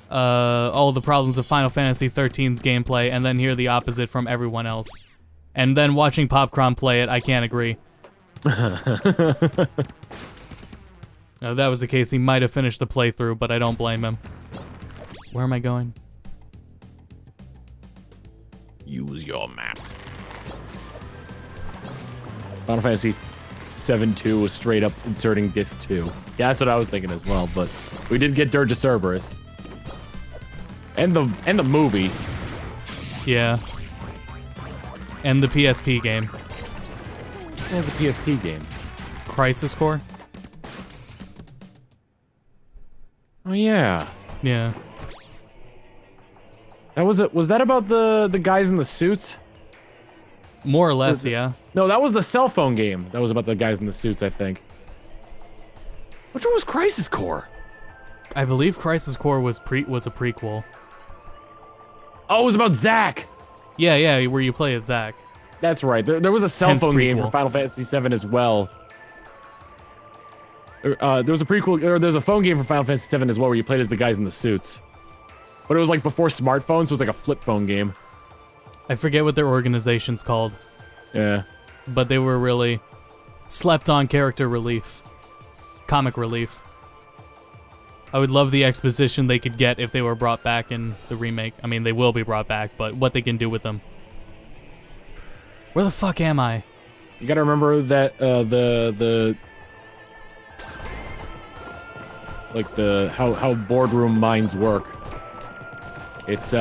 all the problems of Final Fantasy 13's gameplay, and then hear the opposite from everyone else. And then watching Popcron play it, I can't agree. No, if that was the case, he might have finished the playthrough, but I don't blame him. Where am I going? Use your map. Final Fantasy 7-2 was straight up inserting disc 2. Yeah, that's what I was thinking as well, but we did get Dirge of Cerberus. And the movie. Yeah. And the PSP game. What was the PSP game? Crisis Core? Oh yeah. Yeah. That was it. Was that about the guys in the suits? More or less, yeah. No, that was the cell phone game. That was about the guys in the suits, I think. Which one was Crisis Core? I believe Crisis Core was a prequel. Oh, it was about Zack. Yeah, where you play as Zack. That's right. There was a cell Hence phone game prequel. for Final Fantasy VII as well. There was a prequel, or there's a phone game for Final Fantasy VII as well where you played as the guys in the suits. But it was like before smartphones, so it was like a flip phone game. I forget what their organization's called. Yeah. But they were really slept-on character relief. Comic relief. I would love the exposition they could get if they were brought back in the remake. I mean, they will be brought back, but what they can do with them. Where the fuck am I? You gotta remember that how boardroom minds work. It's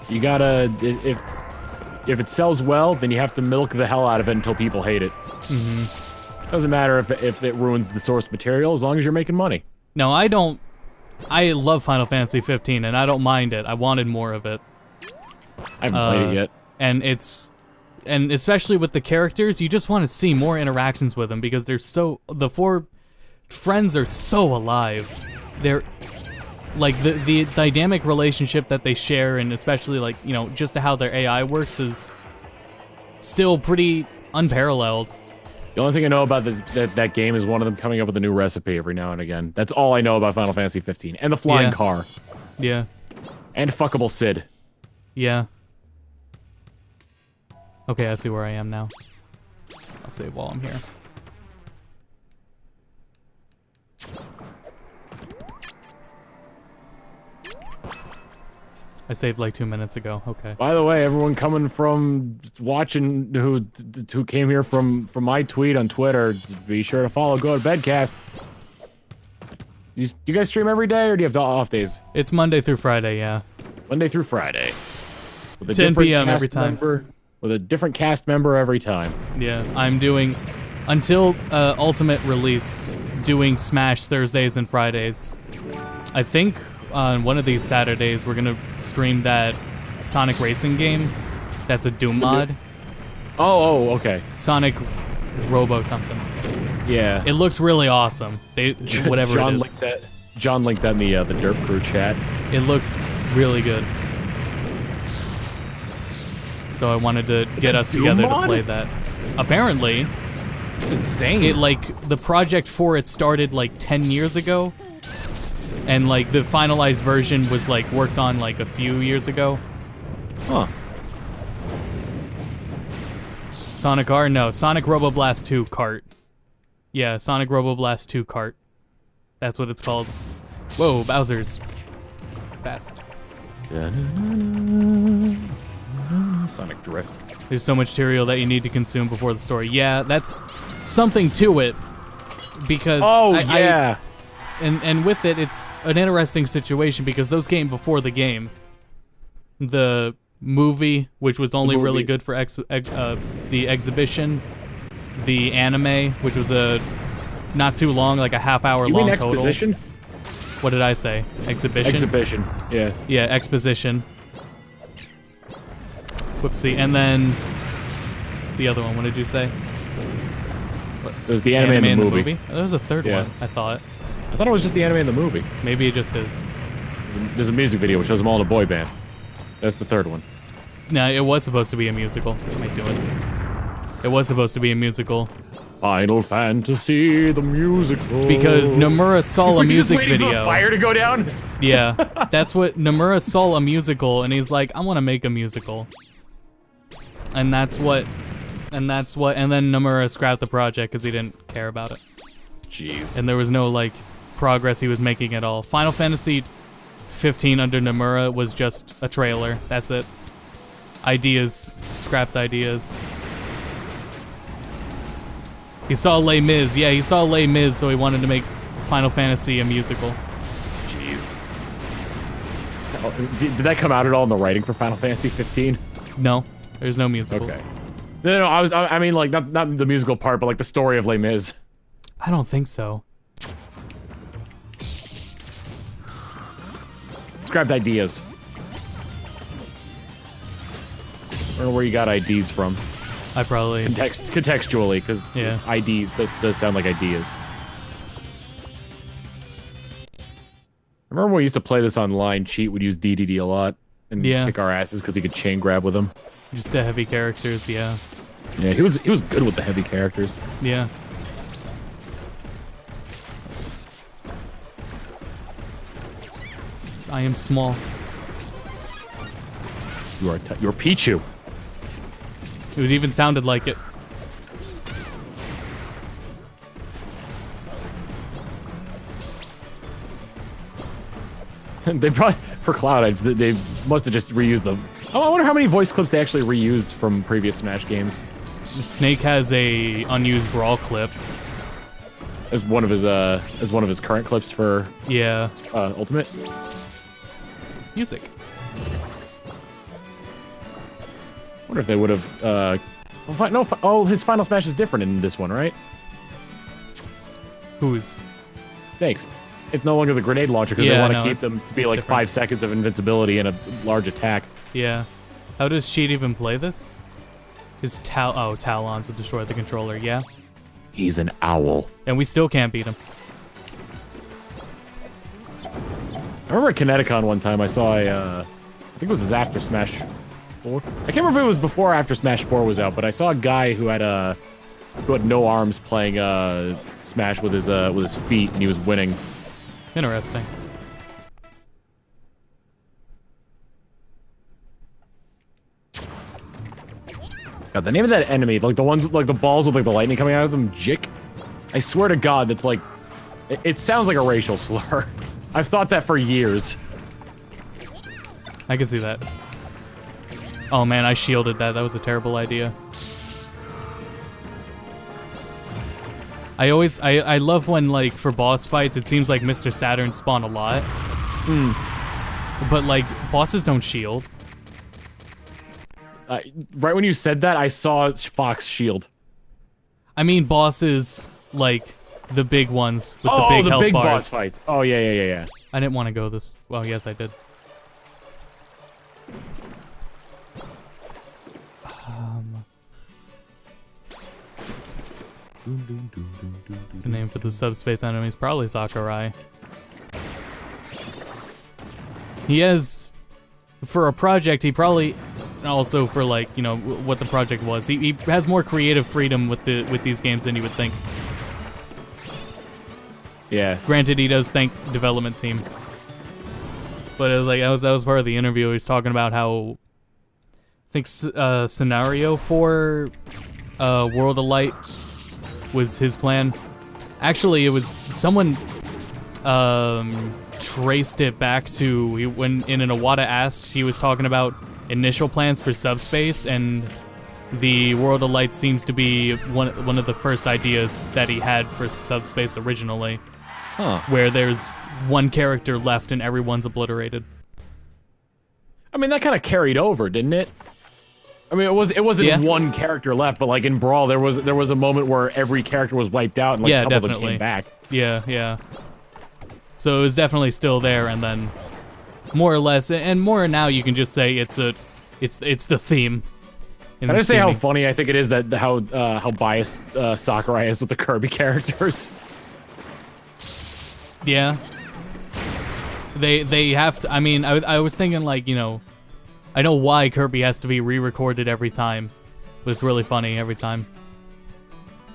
you gotta if it sells well, then you have to milk the hell out of it until people hate it. Mm-hmm. Doesn't matter if it ruins the source material as long as you're making money. No, I don't. I love Final Fantasy 15 and I don't mind it. I wanted more of it. I haven't played it yet. And especially with the characters, you just want to see more interactions with them because the four friends are so alive. They're like the dynamic relationship that they share, and especially like, you know, just how their AI works is still pretty unparalleled. The only thing I know about that game is one of them coming up with a new recipe every now and again. That's all I know about Final Fantasy 15. And the flying car. Yeah. And fuckable Sid. Yeah. Okay, I see where I am now. I'll save while I'm here. I saved like 2 minutes ago. Okay. By the way, everyone coming from watching who came here from my tweet on Twitter, be sure to follow Go to Bedcast. Do you guys stream every day or do you have off days? It's Monday through Friday, yeah. Monday through Friday. With a 10 different p.m. cast every time. member, with a different cast member every time. Yeah, I'm doing until Ultimate release, doing Smash Thursdays and Fridays. I think on one of these Saturdays we're gonna stream that Sonic racing game. That's a Doom mod. Oh, okay. Sonic Robo something. Yeah. It looks really awesome. Whatever John it is. linked that. John linked that in the Derp Crew chat. It looks really good. So I wanted to get us together to play that. Apparently, it's insane. The project for it started like 10 years ago. And like the finalized version was like worked on like a few years ago. Huh. Sonic R? No, Sonic Roboblast 2 Kart. Yeah, Sonic Roboblast 2 Kart. That's what it's called. Whoa, Bowser's fast. Sonic Drift. There's so much material that you need to consume before the story. Yeah, that's something to it. Because and with it, it's an interesting situation because those came before the game. The movie, which was only really good for the exhibition. The anime, which was not too long, like a half-hour long total. Exposition? What did I say? Exhibition? Exhibition, yeah. Yeah, exposition. Whoopsie. And then the other one, what did you say? There's the anime and the movie. There was a third one, I thought. I thought it was just the anime and the movie. Maybe it just is. There's a music video which shows them all in a boy band. That's the third one. No, it was supposed to be a musical. What am I doing? It was supposed to be a musical. Final Fantasy, the musical. Because Nomura saw a music video. For fire to go down? Yeah, that's what Nomura saw a musical, and he's like, I want to make a musical. And then Nomura scrapped the project because he didn't care about it. Jeez. And there was no, like, progress he was making at all. Final Fantasy 15 under Nomura was just a trailer. That's it. Ideas. Scrapped ideas. He saw Les Mis. Yeah, he saw Les Mis, so he wanted to make Final Fantasy a musical. Jeez. Did that come out at all in the writing for Final Fantasy 15? No, there's no musicals. Okay. No, I mean, like, not the musical part, but like the story of Les Mis. I don't think so. Scrapped ideas. I don't know where you got IDs from. I probably... Contextually, because yeah. IDs does sound like ideas. I remember when we used to play this online, Cheat would use DDD a lot, and kick our asses because he could chain grab with them. Just the heavy characters, yeah. Yeah, he was good with the heavy characters. Yeah. I am small. You're Pichu. It even sounded like it. They probably, for Cloud, they must have just reused them. Oh, I wonder how many voice clips they actually reused from previous Smash games. Snake has a unused Brawl clip. As one of his current clips for Ultimate. Music. Wonder if they would have. Oh, his Final Smash is different in this one, right? Whose? Snake's. It's no longer the grenade launcher because they want to keep them to be like different. 5 seconds of invincibility and a large attack. Yeah. How does Cheat even play this? His Talons will destroy the controller, yeah? He's an owl. And we still can't beat him. I remember at Kineticon one time I saw I think it was his after Smash 4. I can't remember if it was before or after Smash 4 was out, but I saw a guy who had no arms playing Smash with his feet, and he was winning. Interesting. God, the name of that enemy, like the ones, like the balls with like the lightning coming out of them, Jick. I swear to God, that's like, it sounds like a racial slur. I've thought that for years. I can see that. Oh man, I shielded that. That was a terrible idea. I love when, like, for boss fights, it seems like Mr. Saturn spawn a lot. But, like, bosses don't shield. Right when you said that, I saw Fox shield. I mean bosses, like, the big ones with the big health bars. Boss fights. Oh, yeah. I didn't want to go this... Well, yes, I did. The name for the subspace enemy is probably Sakurai. He has, for a project, he probably, also for like, you know, what the project was, he has more creative freedom with these games than you would think. Yeah. Granted, he does thank development team. But it was like, that was part of the interview. He was talking about how, I think, scenario for World of Light was his plan. Actually, it was someone traced it back to when in an Iwata Asks, he was talking about initial plans for Subspace, and the World of Light seems to be one of the first ideas that he had for Subspace originally. Huh. Where there's one character left and everyone's obliterated. I mean, that kind of carried over, didn't it? I mean, it wasn't one character left, but like in Brawl, there was a moment where every character was wiped out and like a couple of them came back. Yeah. So it was definitely still there, and then more or less, and more now you can just say it's the theme. Can I just say how funny I think it is that how biased Sakurai is with the Kirby characters? Yeah. They have to. I mean, I was thinking like, you know, I know why Kirby has to be re-recorded every time, but it's really funny every time.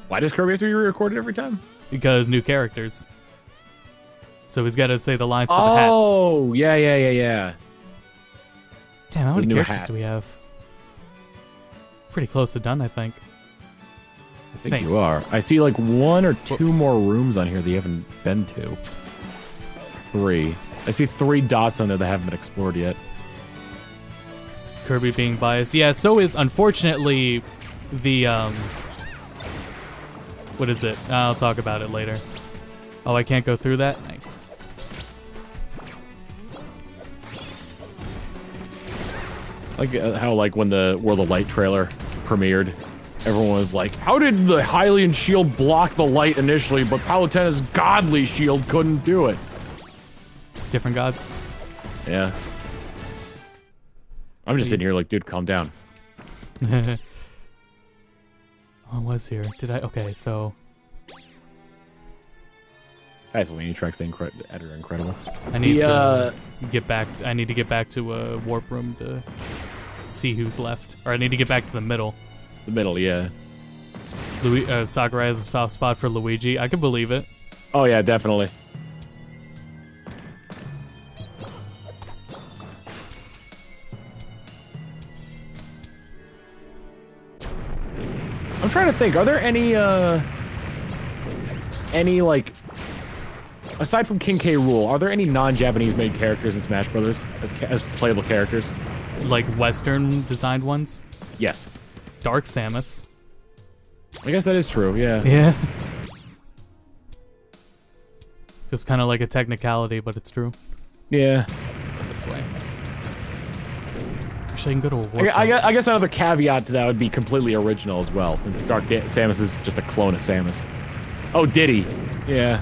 Why does Kirby have to be re-recorded every time? Because new characters. So he's got to say the lines for the hats. Oh, yeah. Damn, how many characters do we have? Pretty close to done, I think. I think you are. I see like 1 or 2 more rooms on here that you haven't been to. 3. I see 3 dots on there that haven't been explored yet. Kirby being biased. Yeah, so is, unfortunately, the, what is it? I'll talk about it later. Oh, I can't go through that? Nice. Like how, like, when the World of Light trailer premiered, everyone was like, how did the Hylian shield block the light initially, but Palutena's godly shield couldn't do it? Different gods? Yeah. I'm just sitting here like, dude, calm down. Oh, I was here. Did I? Okay, so... Guys, when you track the editor incredible. I need to get back. I need to get back to a warp room to see who's left, or I need to get back to the middle. The middle, yeah. Sakurai has a soft spot for Luigi. I could believe it. Oh yeah, definitely. I'm trying to think. Are there any like? Aside from King K. Rool, are there any non-Japanese made characters in Smash Brothers as playable characters? Like Western designed ones? Yes. Dark Samus. I guess that is true, yeah. Yeah. Feels kind of like a technicality, but it's true. Yeah. Go this way. Actually, I can go to a warp. I guess another caveat to that would be completely original as well, since Dark Samus is just a clone of Samus. Oh, Diddy. Yeah.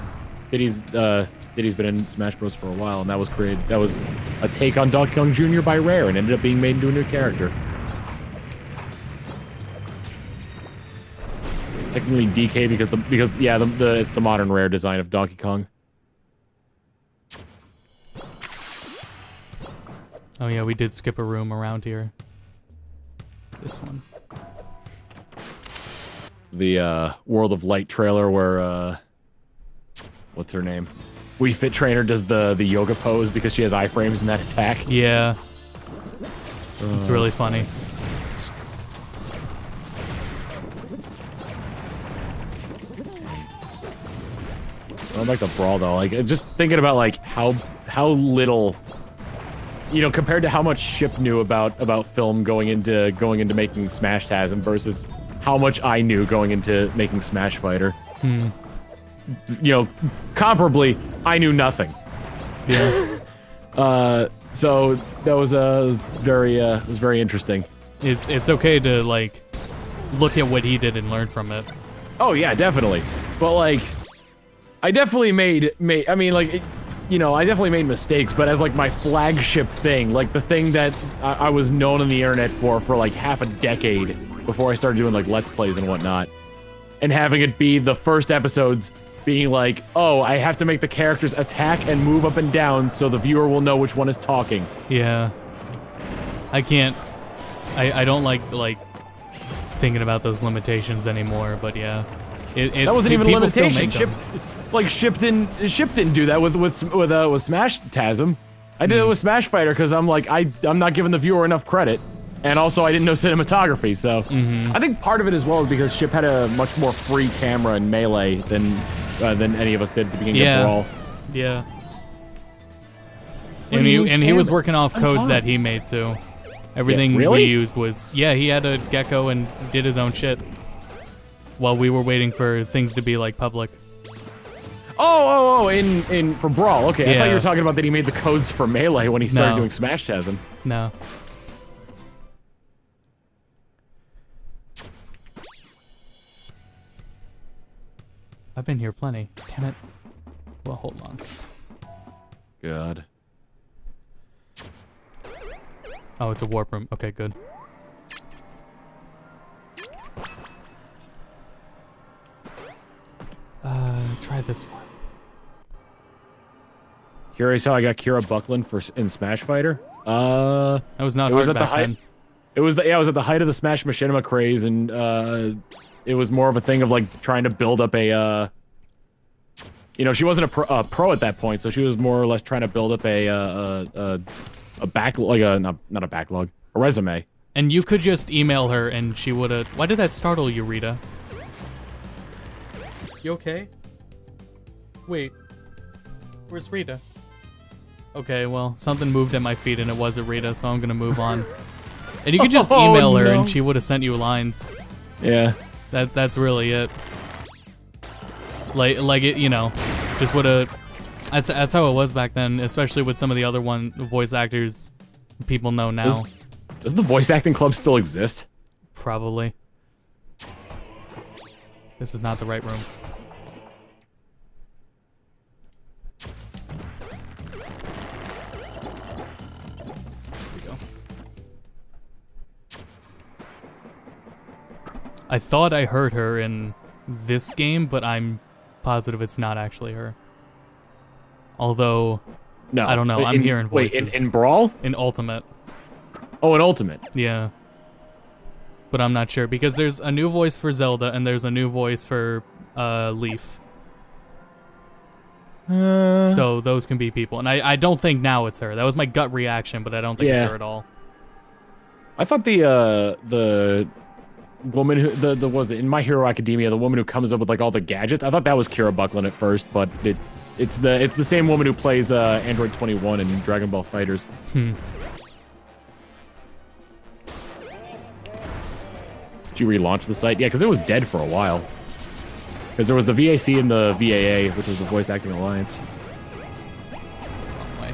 Diddy's been in Smash Bros. For a while, and that was a take on Donkey Kong Jr. by Rare, and ended up being made into a new character. Technically DK because it's the modern Rare design of Donkey Kong. Oh yeah, we did skip a room around here. This one. The World of Light trailer where what's her name? Wii Fit Trainer does the yoga pose because she has iframes in that attack. Yeah. It's really funny. I like the Brawl though. Like just thinking about like how little, you know, compared to how much Ship knew about film going into making Smash TASM versus how much I knew going into making Smash Fighter. Hmm. You know, comparably, I knew nothing. Yeah. So that was very interesting. It's okay to like look at what he did and learn from it. Oh yeah, definitely. But like, I definitely made I mean like, you know, I definitely made mistakes. But as like my flagship thing, like the thing that I was known on the internet for like half a decade before I started doing like Let's Plays and whatnot, and having it be the first episodes being like, oh, I have to make the characters attack and move up and down so the viewer will know which one is talking. Yeah. I can't... I don't like thinking about those limitations anymore, but yeah. That wasn't even a limitation. Ship didn't do that with Smash TASM. I did it with Smash Fighter because I'm like, I'm not giving the viewer enough credit. And also, I didn't know cinematography, so... I think part of it as well is because Ship had a much more free camera in Melee than any of us did at the beginning of Brawl. Yeah. And he was working off codes that he made, too. Everything we used was... Yeah, he had a gecko and did his own shit. While we were waiting for things to be, like, public. For Brawl. Okay, I thought you were talking about that he made the codes for Melee when he started doing Smash TASM. No. I've been here plenty. Damn it. Well, hold on. God. Oh, it's a warp room. Okay, good. Try this one. Curious how I got Kira Buckland in Smash Fighter? That was not hard back then. It was at the height of the Smash Machinima craze, and it was more of a thing of like trying to build up a you know, she wasn't a pro at that point, so she was more or less trying to build up a backlog, like not a backlog, a resume. And you could just email her and she would've... Why did that startle you, Rita? You okay? Wait. Where's Rita? Okay, well, something moved at my feet and it wasn't Rita, so I'm gonna move on. And you could just email her and she would've sent you lines. Yeah. That's really it. Like it, you know, just would've... That's how it was back then, especially with some of the other voice actors people know now. Does the voice acting club still exist? Probably. This is not the right room. Here we go. I thought I heard her in this game, but I'm positive it's not actually her. Although, no, I don't know. I'm hearing voices. Wait, in Brawl? In Ultimate. Oh, in Ultimate. Yeah. But I'm not sure, because there's a new voice for Zelda, and there's a new voice for Leaf. So those can be people. And I don't think now it's her. That was my gut reaction, but I don't think it's her at all. I thought the woman who, the was it in My Hero Academia, the woman who comes up with like all the gadgets, I thought that was Kira Buckland at first, but it's the same woman who plays Android 21 in Dragon Ball FighterZ. Did you relaunch the site? Yeah, because it was dead for a while. Because there was the VAC and the VAA, which was the Voice Acting Alliance. Wrong way.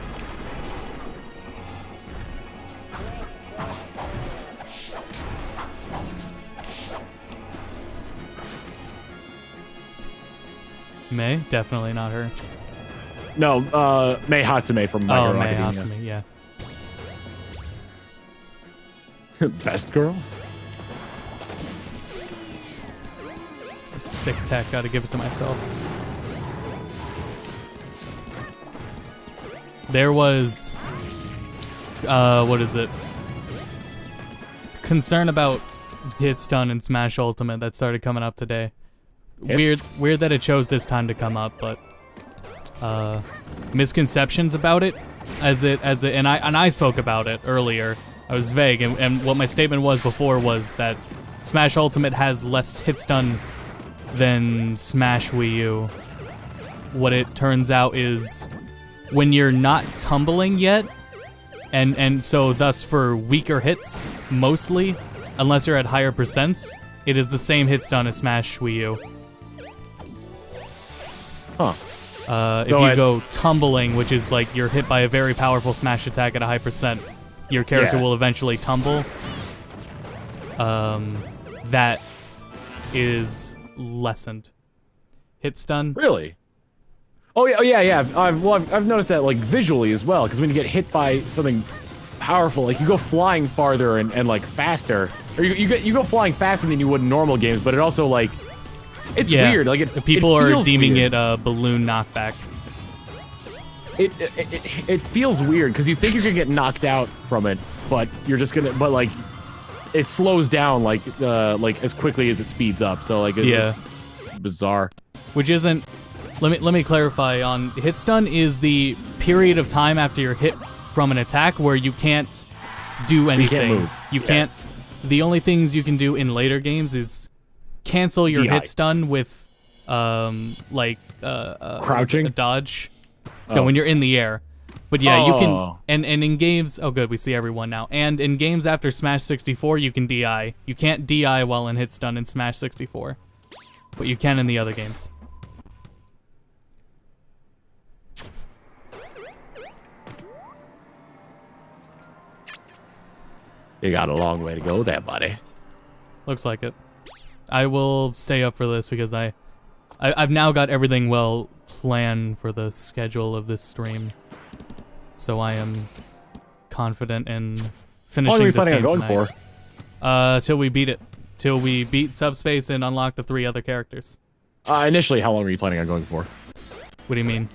May? Definitely not her. No, Mei Hatsume from My Hero Mei Academia. Hatsume, yeah. Best girl? This is sick tech, gotta give it to myself. There was, what is it? Concern about hit stun in Smash Ultimate that started coming up today. Weird that it chose this time to come up, but misconceptions about it, and I spoke about it earlier. I was vague, and what my statement was before was that Smash Ultimate has less hit stun than Smash Wii U. What it turns out is when you're not tumbling yet, and so thus for weaker hits, mostly, unless you're at higher percents, it is the same hit stun as Smash Wii U. Huh. If you go tumbling, which is like you're hit by a very powerful smash attack at a high percent, your character will eventually tumble. That is lessened. Hit stun. Really? Oh yeah. I've noticed that like visually as well, because when you get hit by something powerful, like you go flying farther and like faster, or you go flying faster than you would in normal games, but it also like it's weird. Like people are deeming weird. it a balloon knockback. It feels weird because you think you're gonna get knocked out from it, but you're just gonna like it slows down like as quickly as it speeds up. So like it's bizarre. Which isn't. Let me clarify. On hit stun is the period of time after you're hit from an attack where you can't do anything. You can't move. You can't. The only things you can do in later games is cancel your hit stun with crouching, a dodge. No, when you're in the air. But yeah, you can, and in games, oh good, we see everyone now. And in games after Smash 64, you can DI. You can't DI while in hit stun in Smash 64, but you can in the other games. You got a long way to go there, buddy. Looks like it. I will stay up for this because I've now got everything well planned for the schedule of this stream. So I am confident in finishing this game tonight. How long are you planning on going for? Till we beat it. Till we beat Subspace and unlock the 3 other characters. Initially, how long were you planning on going for? What do you mean?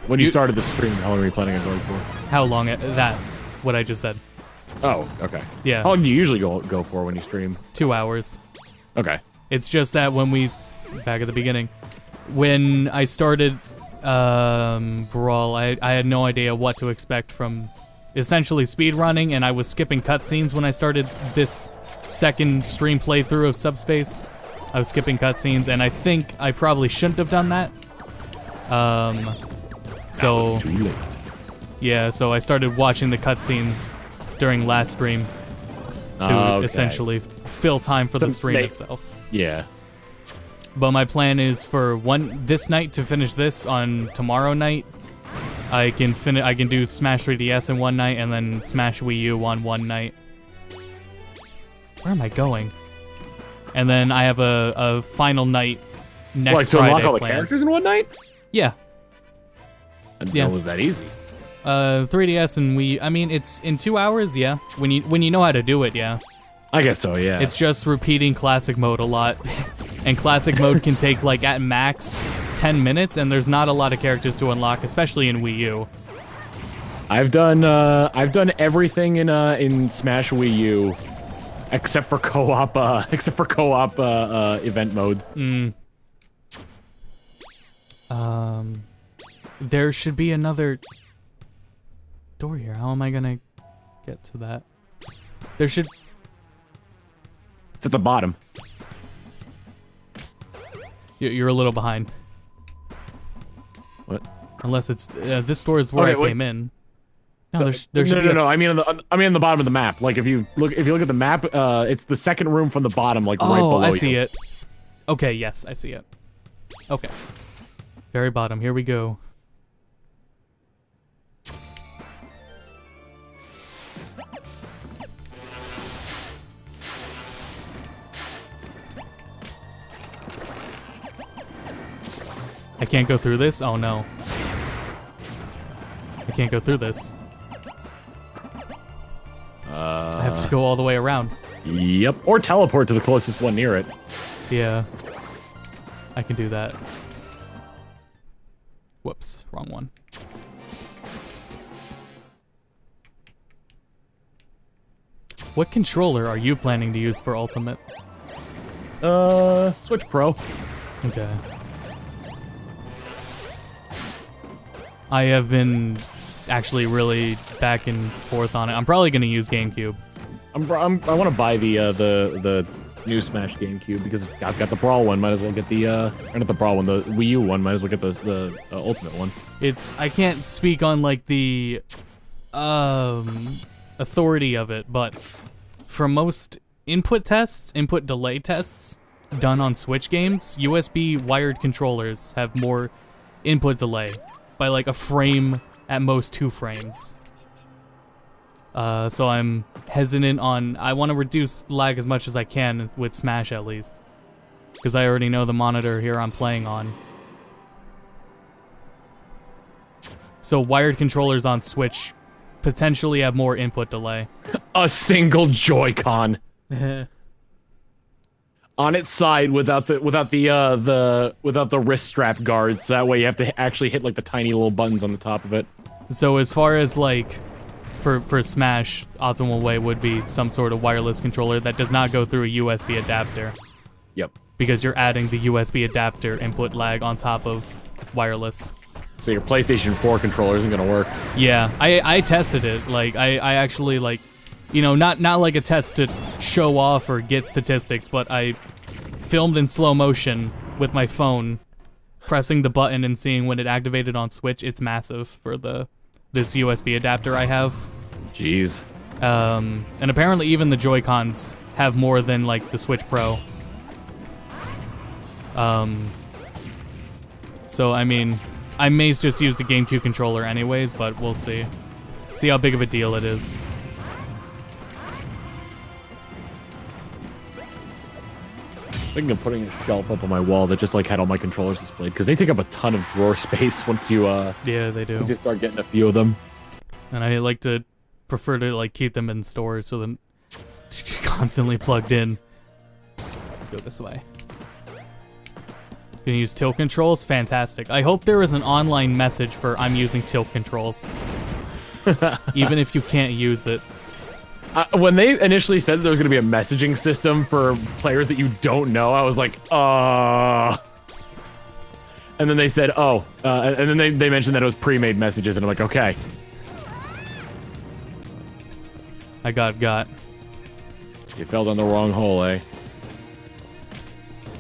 When you started the stream, how long were you planning on going for? How long? What I just said. Oh, okay. Yeah. How long do you usually go for when you stream? 2 hours. Okay. It's just that when back at the beginning, when I started Brawl, I had no idea what to expect from essentially speedrunning, and I was skipping cutscenes when I started this second stream playthrough of Subspace. I was skipping cutscenes, and I think I probably shouldn't have done that. So Too late. yeah, so I started watching the cutscenes during last stream to Okay. essentially fill time for the stream itself. Yeah. But my plan is for this night to finish this on tomorrow night. I can do Smash 3DS in one night and then Smash Wii U on one night. Where am I going? And then I have a final night next Like to Friday unlock all the planned. characters in one night? Yeah. I didn't Yeah. know it was that easy. 3DS and Wii. I mean, it's in 2 hours. Yeah. When you know how to do it, yeah. I guess so, yeah. It's just repeating classic mode a lot. And classic mode can take, like, at max 10 minutes, and there's not a lot of characters to unlock, especially in Wii U. I've done everything in Smash Wii U except for co-op event mode. There should be another door here. How am I gonna get to that? There should... It's at the bottom. You're a little behind. What? Unless it's... this door is where Okay, I wait. came in. No, So- there should be no. I mean on the bottom of the map. Like if you look at the map, it's the second room from the bottom, like right below Oh, I you. see it. Okay, yes, I see it. Okay. Very bottom. Here we go. I can't go through this? Oh no. I can't go through this. I have to go all the way around. Yep. Or teleport to the closest one near it. Yeah. I can do that. Whoops, wrong one. What controller are you planning to use for Ultimate? Switch Pro. Okay. I have been actually really back and forth on it. I'm probably gonna use GameCube. I want to buy the new Smash GameCube because I've got the Brawl one. Might as well get the or not the Brawl one, the Wii U one. Might as well get the Ultimate one. I can't speak on like the authority of it, but for most input delay tests done on Switch games, USB wired controllers have more input delay by like a frame, at most 2 frames. So I'm hesitant on, I want to reduce lag as much as I can with Smash at least. Because I already know the monitor here I'm playing on. So wired controllers on Switch potentially have more input delay. A single Joy-Con on its side without the wrist strap guards. That way you have to actually hit like the tiny little buttons on the top of it. So as far as like, for Smash, optimal way would be some sort of wireless controller that does not go through a USB adapter. Yep. Because you're adding the USB adapter input lag on top of wireless. So your PlayStation 4 controller isn't gonna work. Yeah, I tested it. Like I actually like, you know, not like a test to show off or get statistics, but I filmed in slow motion with my phone, pressing the button and seeing when it activated on Switch. It's massive for this USB adapter I have. Jeez. And apparently even the Joy-Cons have more than like the Switch Pro. So I mean, I may just use the GameCube controller anyways, but we'll see. See how big of a deal it is. Thinking of putting a shelf up on my wall that just like had all my controllers displayed because they take up a ton of drawer space once you Yeah, they do. once you start getting a few of them. And I like to prefer to like keep them in storage so they're constantly plugged in. Let's go this way. Gonna use tilt controls? Fantastic. I hope there is an online message for I'm using tilt controls. Even if you can't use it. When they initially said that there was going to be a messaging system for players that you don't know, I was like, And then they said, and then they mentioned that it was pre-made messages, and I'm like, okay. I got. You fell down the wrong hole, eh?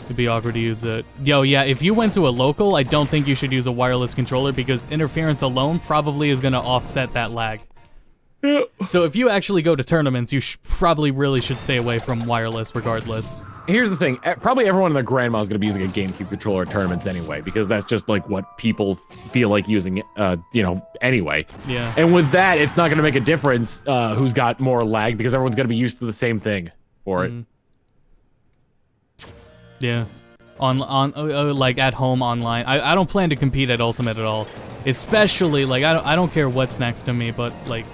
It'd be awkward to use it. Yo, yeah, if you went to a local, I don't think you should use a wireless controller because interference alone probably is gonna offset that lag. So if you actually go to tournaments, you probably really should stay away from wireless regardless. Here's the thing, probably everyone and their grandma is going to be using a GameCube controller at tournaments anyway, because that's just like what people feel like using, you know, anyway. Yeah. And with that, it's not going to make a difference who's got more lag, because everyone's going to be used to the same thing for it. Yeah. Like at home online. I don't plan to compete at Ultimate at all. Especially, like, I don't care what's next to me, but, like,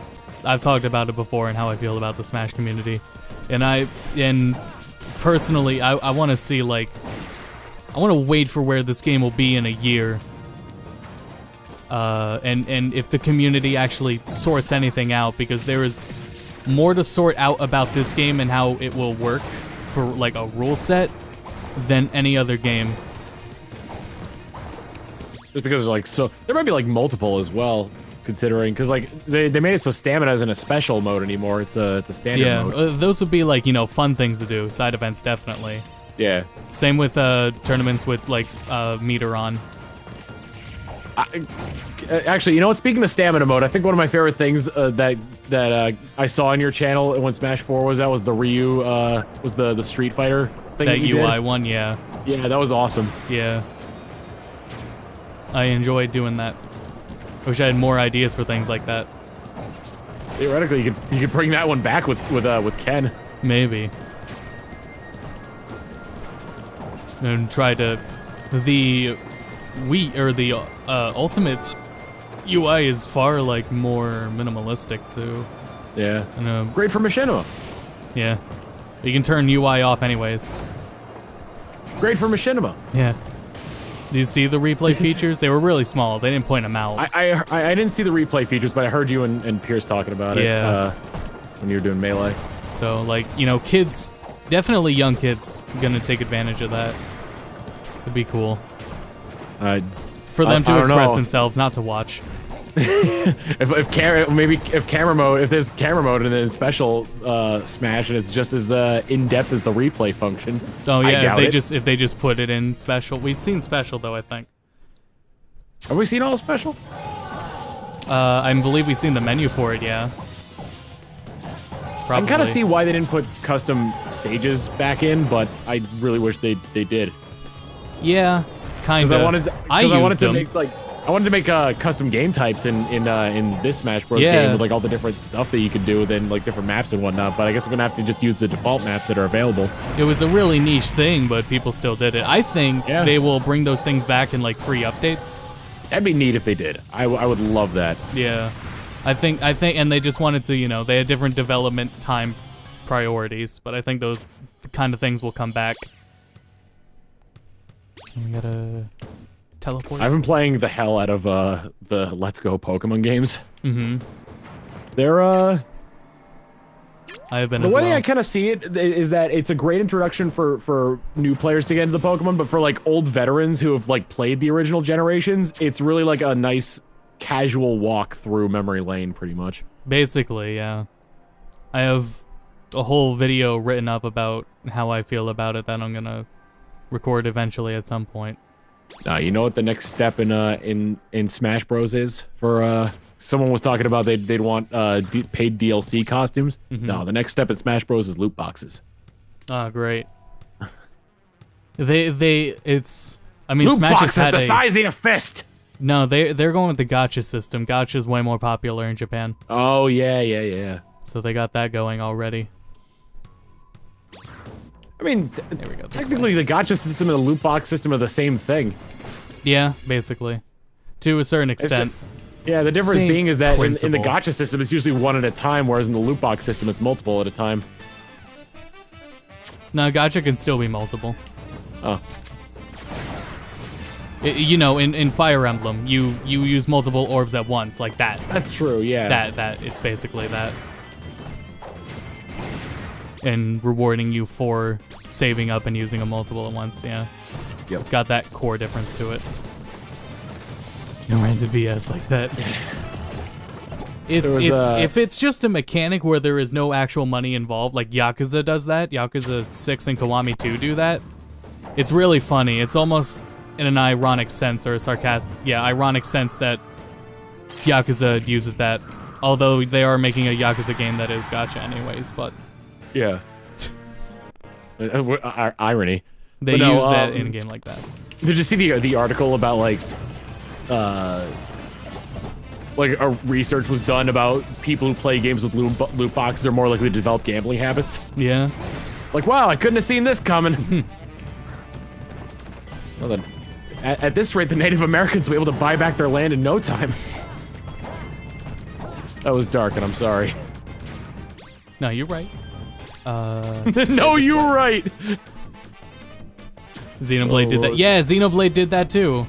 I've talked about it before and how I feel about the Smash community. And personally, I want to see, like, I want to wait for where this game will be in a year. And if the community actually sorts anything out, because there is more to sort out about this game and how it will work for, like, a rule set than any other game. Just because, like, so there might be like multiple as well, considering, because like they made it so stamina isn't a special mode anymore. It's a standard mode. Yeah, those would be like, you know, fun things to do. Side events definitely. Yeah. Same with tournaments with like meter on. Actually, you know what? Speaking of stamina mode, I think one of my favorite things that I saw on your channel when Smash 4 was out was the Ryu was the Street Fighter thing. That you UI did. one, yeah. Yeah, that was awesome. Yeah. I enjoyed doing that. I wish I had more ideas for things like that. Theoretically, you could bring that one back with Ken. Maybe. And try to the Ultimate's UI is far like more minimalistic too. Yeah. And, great for machinima. Yeah. You can turn UI off anyways. Great for machinima. Yeah. Do you see the replay features? They were really small. They didn't point them out. I didn't see the replay features, but I heard you and Pierce talking about it when you were doing Melee. So, like, you know, kids, definitely young kids, gonna take advantage of that. It'd be cool. For them to express themselves, not to watch. if camera mode, if there's camera mode and then special Smash and it's just as in depth as the replay function. Oh yeah, if they just put it in special. We've seen special though, I think. Have we seen all special? I believe we've seen the menu for it. Yeah. Probably. I can kind of see why they didn't put custom stages back in, but I really wish they did. Yeah, kind of. I wanted to make custom game types in this Smash Bros. Game with like all the different stuff that you could do, then like different maps and whatnot. But I guess I'm gonna have to just use the default maps that are available. It was a really niche thing, but people still did it. I think they will bring those things back in like free updates. That'd be neat if they did. I would love that. Yeah, I think, and they just wanted to, you know, they had different development time priorities, but I think those kind of things will come back. We gotta teleport. I've been playing the hell out of the Let's Go Pokemon games. Mm-hmm. They're I have been. The way I kind of see it is that it's a great introduction for new players to get into the Pokemon, but for like old veterans who have like played the original generations, it's really like a nice casual walk through memory lane, pretty much. Basically, yeah. I have a whole video written up about how I feel about it that I'm gonna record eventually at some point. You know what the next step in Smash Bros is for someone was talking about they'd want paid DLC costumes. Mm-hmm. No, the next step in Smash Bros is loot boxes. Oh, great. It's I mean loot Smash boxes has had the size of your fist. No, they're going with the gacha system. Gacha's way more popular in Japan. Oh yeah. So they got that going already. I mean, there we go, technically the gacha system and the loot box system are the same thing. Yeah, basically. To a certain extent. Yeah, the difference being is that in the principle. gacha system, it's usually one at a time, whereas in the loot box system, it's multiple at a time. No, gacha can still be multiple. Oh. You know, in Fire Emblem, you use multiple orbs at once, like that. That's true, yeah. That it's basically that. And rewarding you for saving up and using a multiple at once, yeah. Yep. It's got that core difference to it. No random BS like that. If it's just a mechanic where there is no actual money involved, like Yakuza does that, Yakuza 6 and Kiwami 2 do that, it's really funny. It's almost in an ironic sense, or a ironic sense that Yakuza uses that. Although they are making a Yakuza game that is gacha anyways, but... Yeah. Irony. They use that in a game like that. Did you see the article about, like a research was done about people who play games with loot boxes are more likely to develop gambling habits? Yeah. It's like, wow, I couldn't have seen this coming. Well, then, at this rate, the Native Americans will be able to buy back their land in no time. That was dark, and I'm sorry. No, you're right. No, you're right. Xenoblade did that. Yeah, Xenoblade did that too.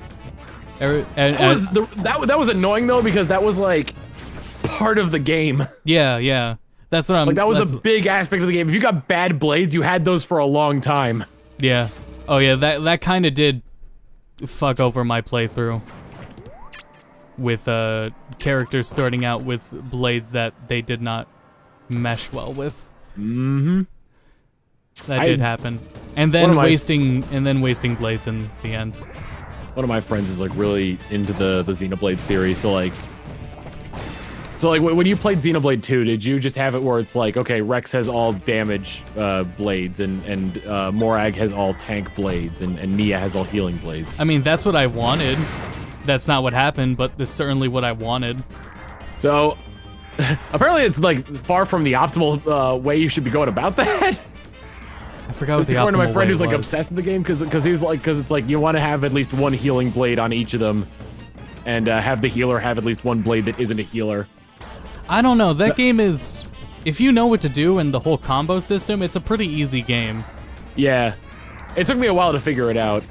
That was annoying though, because that was like part of the game. Yeah. That's what I'm. Like that was a big aspect of the game. If you got bad blades, you had those for a long time. Yeah. Oh yeah, that kind of did fuck over my playthrough. With characters starting out with blades that they did not mesh well with. Mm-hmm. That did happen. And then wasting blades in the end. One of my friends is like really into the Xenoblade series, so like when you played Xenoblade 2, did you just have it where it's like, okay, Rex has all damage blades and Morag has all tank blades and Nia has all healing blades? I mean, that's what I wanted. That's not what happened, but it's certainly what I wanted. So, apparently it's like far from the optimal way you should be going about that. I forgot what the optimal way was. According to my friend who's like obsessed with the game, because it's like you want to have at least one healing blade on each of them, and have the healer have at least one blade that isn't a healer. I don't know. That game is, if you know what to do and the whole combo system, it's a pretty easy game. Yeah, it took me a while to figure it out.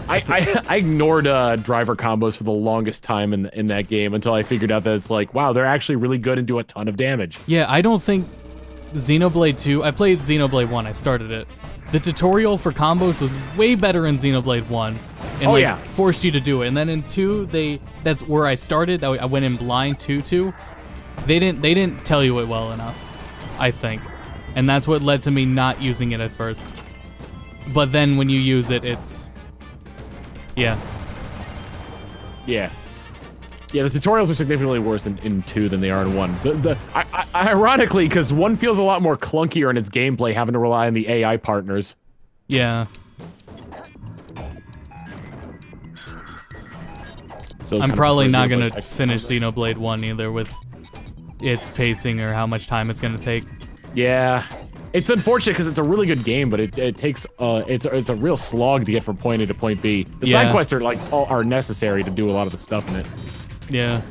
I ignored driver combos for the longest time in that game until I figured out that it's like, wow, they're actually really good and do a ton of damage. Yeah, I don't think Xenoblade 2, I played Xenoblade 1, I started it. The tutorial for combos was way better in Xenoblade 1. And forced you to do it. And then in 2, that's where I started, I went in blind 2. They didn't tell you it well enough, I think. And that's what led to me not using it at first. But then when you use it, it's... Yeah. Yeah, the tutorials are significantly worse in 2 than they are in 1. Ironically, because 1 feels a lot more clunkier in its gameplay, having to rely on the AI partners. Yeah. So I'm probably not gonna finish Xenoblade 1 either with its pacing or how much time it's gonna take. Yeah. It's unfortunate because it's a really good game, but it takes it's a real slog to get from point A to point B. The side quests are like are necessary to do a lot of the stuff in it. Yeah.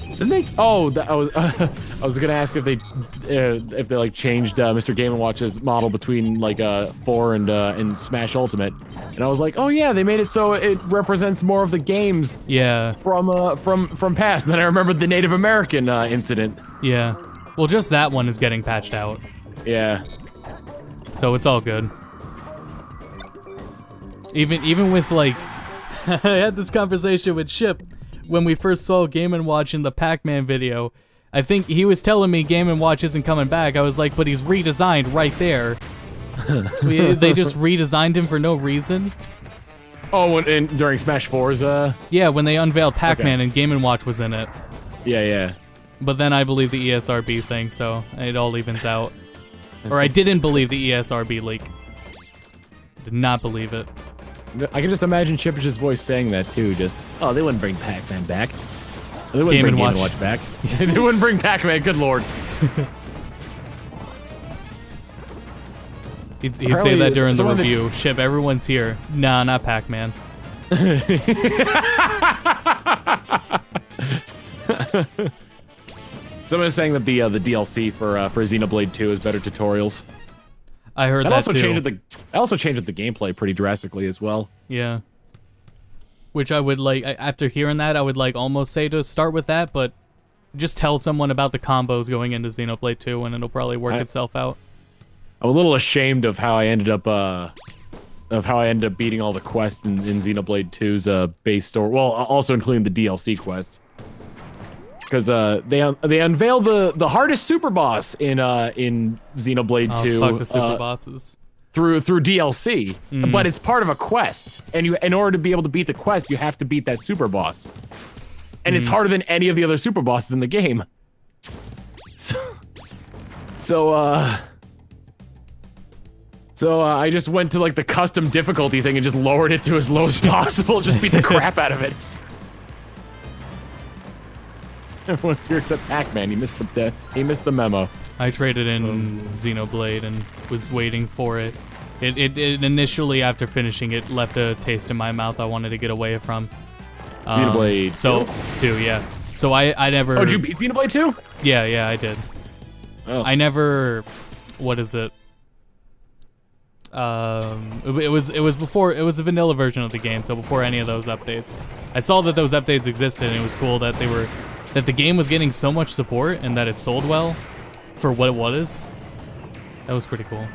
Didn't they? Oh, I was gonna ask if they like changed Mr. Game & Watch's model between like 4 and Smash Ultimate, and I was like, oh yeah, they made it so it represents more of the games. Yeah. From past. And then I remembered the Native American incident. Yeah. Well, just that one is getting patched out. Yeah. So it's all good. Even with like, I had this conversation with Ship when we first saw Game & Watch in the Pac-Man video. I think he was telling me Game & Watch isn't coming back. I was like, but he's redesigned right there. They just redesigned him for no reason. Oh, during Smash 4's Yeah, when they unveiled Pac-Man and Game & Watch was in it. Yeah. But then I believe the ESRB thing, so it all evens out. Or I didn't believe the ESRB leak. Did not believe it. I can just imagine Chippish's voice saying that too, just, oh, they wouldn't bring Pac-Man back. They wouldn't bring Game & Watch back. They wouldn't bring Pac-Man, good lord. He'd say that during the review. Ship, everyone's here. Nah, not Pac-Man. Someone's saying that the DLC for Xenoblade 2 is better tutorials. I heard that too. That also changed the gameplay pretty drastically as well. Yeah. Which I would like, after hearing that, I would like almost say to start with that, but just tell someone about the combos going into Xenoblade 2 and it'll probably work itself out. I'm a little ashamed of how I ended up beating all the quests in Xenoblade 2's base story. Well, also including the DLC quests. because they unveil the hardest super boss in Xenoblade 2. Fuck the super bosses. Through DLC, but it's part of a quest, and in order to be able to beat the quest, you have to beat that super boss, and it's harder than any of the other super bosses in the game. So I just went to like the custom difficulty thing and just lowered it to as low as possible. Just beat the crap out of it. Everyone's here except Pac-Man. He missed the memo. I traded in Xenoblade and was waiting for it. It initially, after finishing it, left a taste in my mouth I wanted to get away from. Xenoblade 2, yeah. So I never... Oh, did you beat Xenoblade 2? Yeah, I did. Oh. I never... What is it? It was a vanilla version of the game, so before any of those updates. I saw that those updates existed, and it was cool that the game was getting so much support and that it sold well for what it was. That was pretty cool.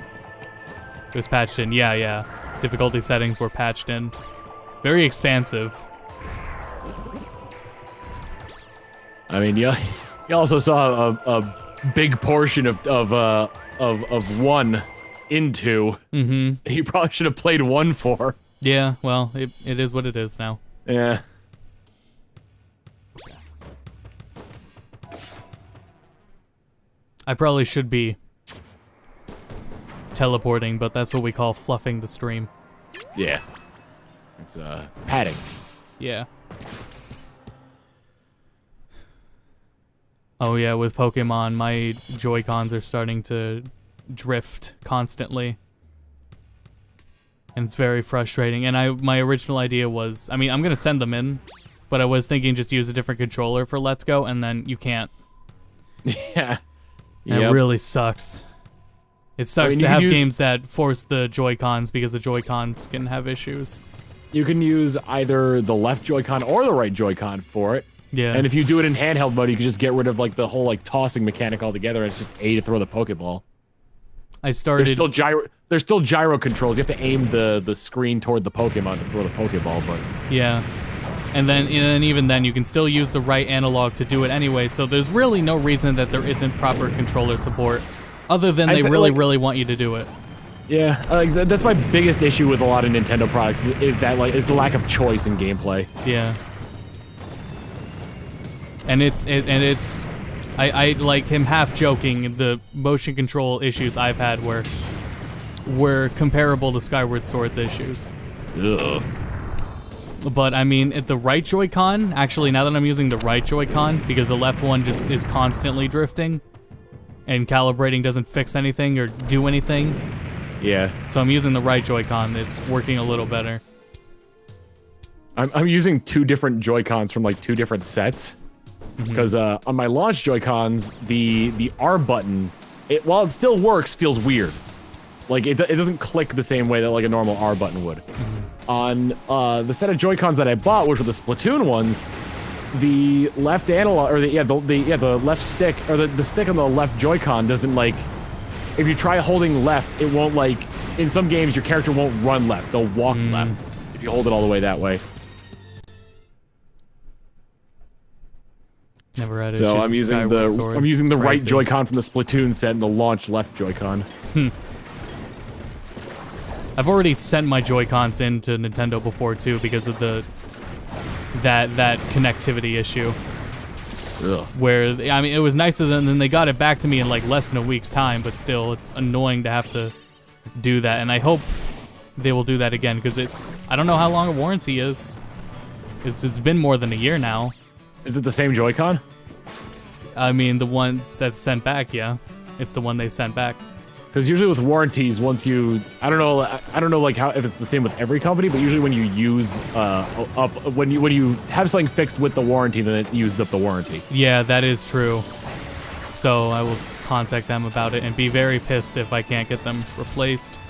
It was patched in, yeah. Difficulty settings were patched in. Very expansive. I mean, you also saw a big portion of 1 in 2. Mm-hmm. You probably should have played 1 for. Yeah, well, it is what it is now. Yeah. I probably should be teleporting, but that's what we call fluffing the stream. Yeah. It's padding. Yeah. Oh yeah, with Pokemon, my Joy-Cons are starting to drift constantly. And it's very frustrating. And my original idea was, I mean, I'm gonna send them in, but I was thinking just use a different controller for Let's Go, and then you can't. Yeah. And it really sucks. It sucks to have games that force the Joy-Cons because the Joy-Cons can have issues. You can use either the left Joy-Con or the right Joy-Con for it. Yeah. And if you do it in handheld mode, you can just get rid of like the whole like tossing mechanic altogether, and it's just A to throw the Pokeball. I started... There's still gyro controls. You have to aim the screen toward the Pokemon to throw the Pokeball, but... Yeah. And even then, you can still use the right analog to do it anyway, so there's really no reason that there isn't proper controller support, other than they really want you to do it. Yeah, that's my biggest issue with a lot of Nintendo products, is the lack of choice in gameplay. Yeah. And I like him half joking, the motion control issues I've had were comparable to Skyward Sword's issues. Ugh. But I mean, at the right Joy-Con, actually now that I'm using the right Joy-Con, because the left one just is constantly drifting, and calibrating doesn't fix anything or do anything. Yeah. So I'm using the right Joy-Con, it's working a little better. I'm using 2 different Joy-Cons from like 2 different sets. Because on my launch Joy-Cons, the R button, while it still works, feels weird. Like, it doesn't click the same way that like a normal R button would. On the set of Joy-Cons that I bought, which were the Splatoon ones, the left analog, or the left stick, or the stick on the left Joy-Con doesn't like, if you try holding left, it won't like, in some games your character won't run left, they'll walk left if you hold it all the way that way. Never had So I'm using the right crazy. Joy-Con from the Splatoon set and the launch left Joy-Con. I've already sent my Joy-Cons into Nintendo before too because of that connectivity issue. Ugh. Where, I mean, it was nice of them, and they got it back to me in like less than a week's time, but still, it's annoying to have to do that, and I hope they will do that again, because I don't know how long a warranty is. It's been more than a year now. Is it the same Joy-Con? I mean, the one that's sent back, yeah. It's the one they sent back. Because usually with warranties, once you, I don't know like how, if it's the same with every company, but usually when you use when you have something fixed with the warranty, then it uses up the warranty. Yeah, that is true. So I will contact them about it and be very pissed if I can't get them replaced.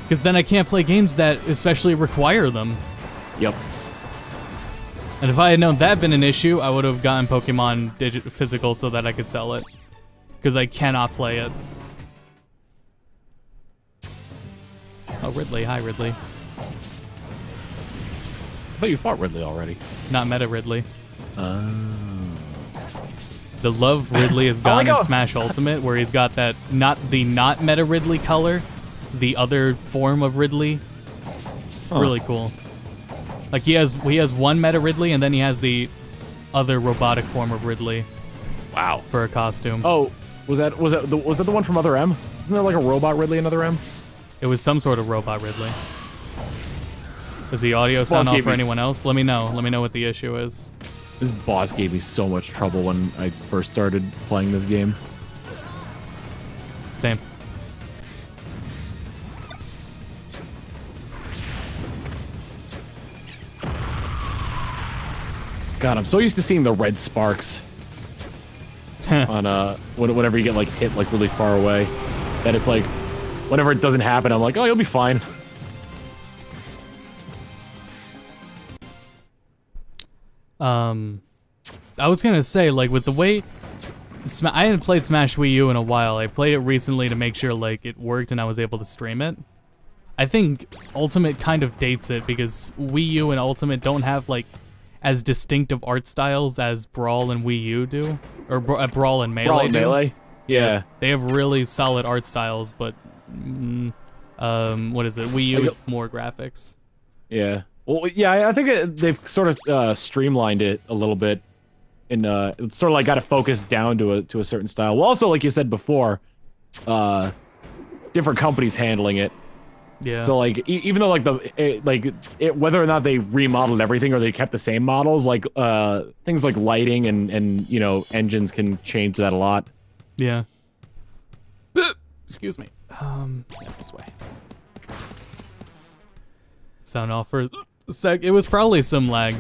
Because then I can't play games that especially require them. Yep. And if I had known that had been an issue, I would have gotten Pokemon physical so that I could sell it. Because I cannot play it. Oh, Ridley. Hi, Ridley. I thought you fought Ridley already. Not Meta Ridley. The love Ridley is gone like in how- Smash Ultimate, where he's got that not meta Ridley color, the other form of Ridley. It's really cool. Like he has one meta Ridley, and then he has the other robotic form of Ridley. Wow. For a costume. Oh, was that the one from Other M? Isn't there like a robot Ridley in Other M? It was some sort of robot Ridley. Does the audio sound off for anyone else? Let me know. Let me know what the issue is. This boss gave me so much trouble when I first started playing this game. Same. God, I'm so used to seeing the red sparks on whenever you get like hit like really far away, that it's like whenever it doesn't happen, I'm like, oh, you'll be fine. I was gonna say, like, with the way I hadn't played Smash Wii U in a while. I played it recently to make sure like it worked and I was able to stream it. I think Ultimate kind of dates it because Wii U and Ultimate don't have like as distinctive art styles as Brawl and Wii U do, or Brawl and Melee do. Yeah. They have really solid art styles, but what is it? Wii U is more graphics. Yeah. Well, yeah, I think they've sort of streamlined it a little bit, and it's sort of like got to focus down to a certain style. Well, also, like you said before, different companies handling it. Yeah. So like, even though like whether or not they remodeled everything or they kept the same models, like things like lighting and you know engines can change that a lot. Yeah. Excuse me. Yeah, this way. Sound off for a sec. It was probably some lag.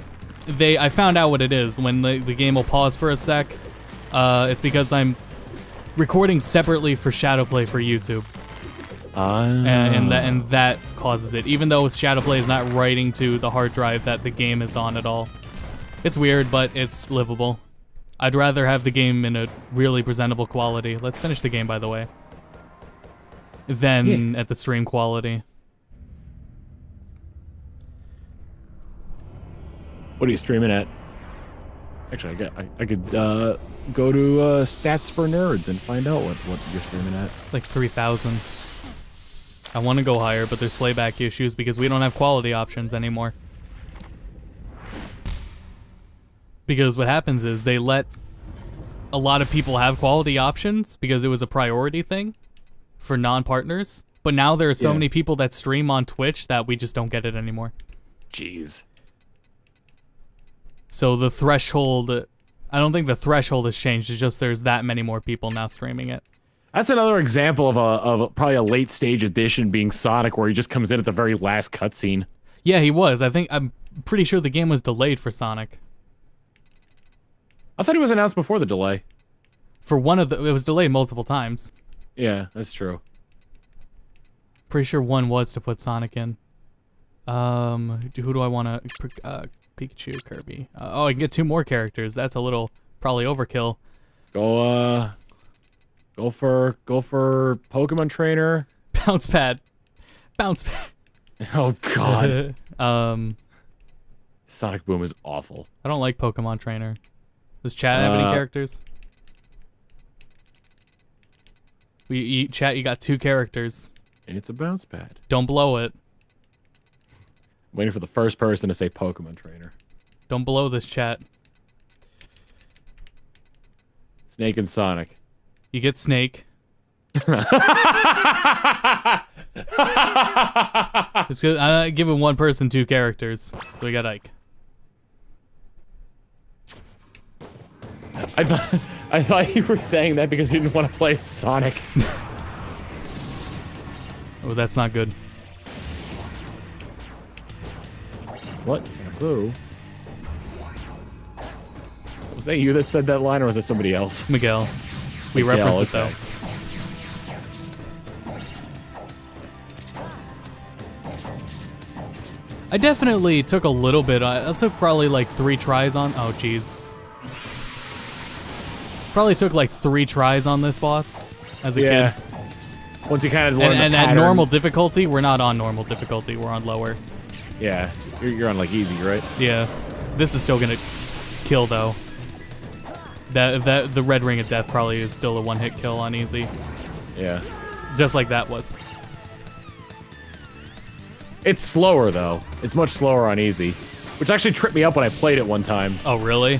I found out what it is when the game will pause for a sec. It's because I'm recording separately for Shadowplay for YouTube. And that causes it. Even though Shadowplay is not writing to the hard drive that the game is on at all. It's weird, but it's livable. I'd rather have the game in a really presentable quality. Let's finish the game, by the way. Than at the stream quality. What are you streaming at? Actually, I could go to Stats for Nerds and find out what you're streaming at. It's like 3,000. I want to go higher, but there's playback issues because we don't have quality options anymore. Because what happens is they let a lot of people have quality options because it was a priority thing for non-partners. But now there are so many people that stream on Twitch that we just don't get it anymore. Jeez. So the threshold, I don't think the threshold has changed. It's just there's that many more people now streaming it. That's another example of probably a late stage addition being Sonic, where he just comes in at the very last cutscene. Yeah, he was. I'm pretty sure the game was delayed for Sonic. I thought he was announced before the delay. For one of it was delayed multiple times. Yeah, that's true. Pretty sure one was to put Sonic in. Who do I want to? Pikachu, Kirby. Oh, I can get 2 more characters. That's a little probably overkill. Go for Pokemon Trainer. Bounce Pad. Bounce Pad. Oh God. Sonic Boom is awful. I don't like Pokemon Trainer. Does chat have any characters? Chat, you got 2 characters. And it's a Bounce Pad. Don't blow it. Waiting for the first person to say Pokemon Trainer. Don't blow this, chat. Snake and Sonic. You get Snake. It's good. I'm giving one person 2 characters. So we got Ike. I thought you were saying that because you didn't want to play Sonic. Oh, that's not good. What? Who? Was that you that said that line, or was it somebody else? Miguel. We reference it, though. I definitely took a little bit. I took probably like 3 tries on... Oh, jeez. Probably took like 3 tries on this boss as a kid. Once you kind of learn the pattern. And at normal difficulty, we're not on normal difficulty. We're on lower. Yeah. You're on like easy, right? Yeah. This is still gonna kill, though. the red ring of death probably is still a one-hit kill on easy. Yeah. Just like that was. It's slower though. It's much slower on easy, which actually tripped me up when I played it one time. Oh really?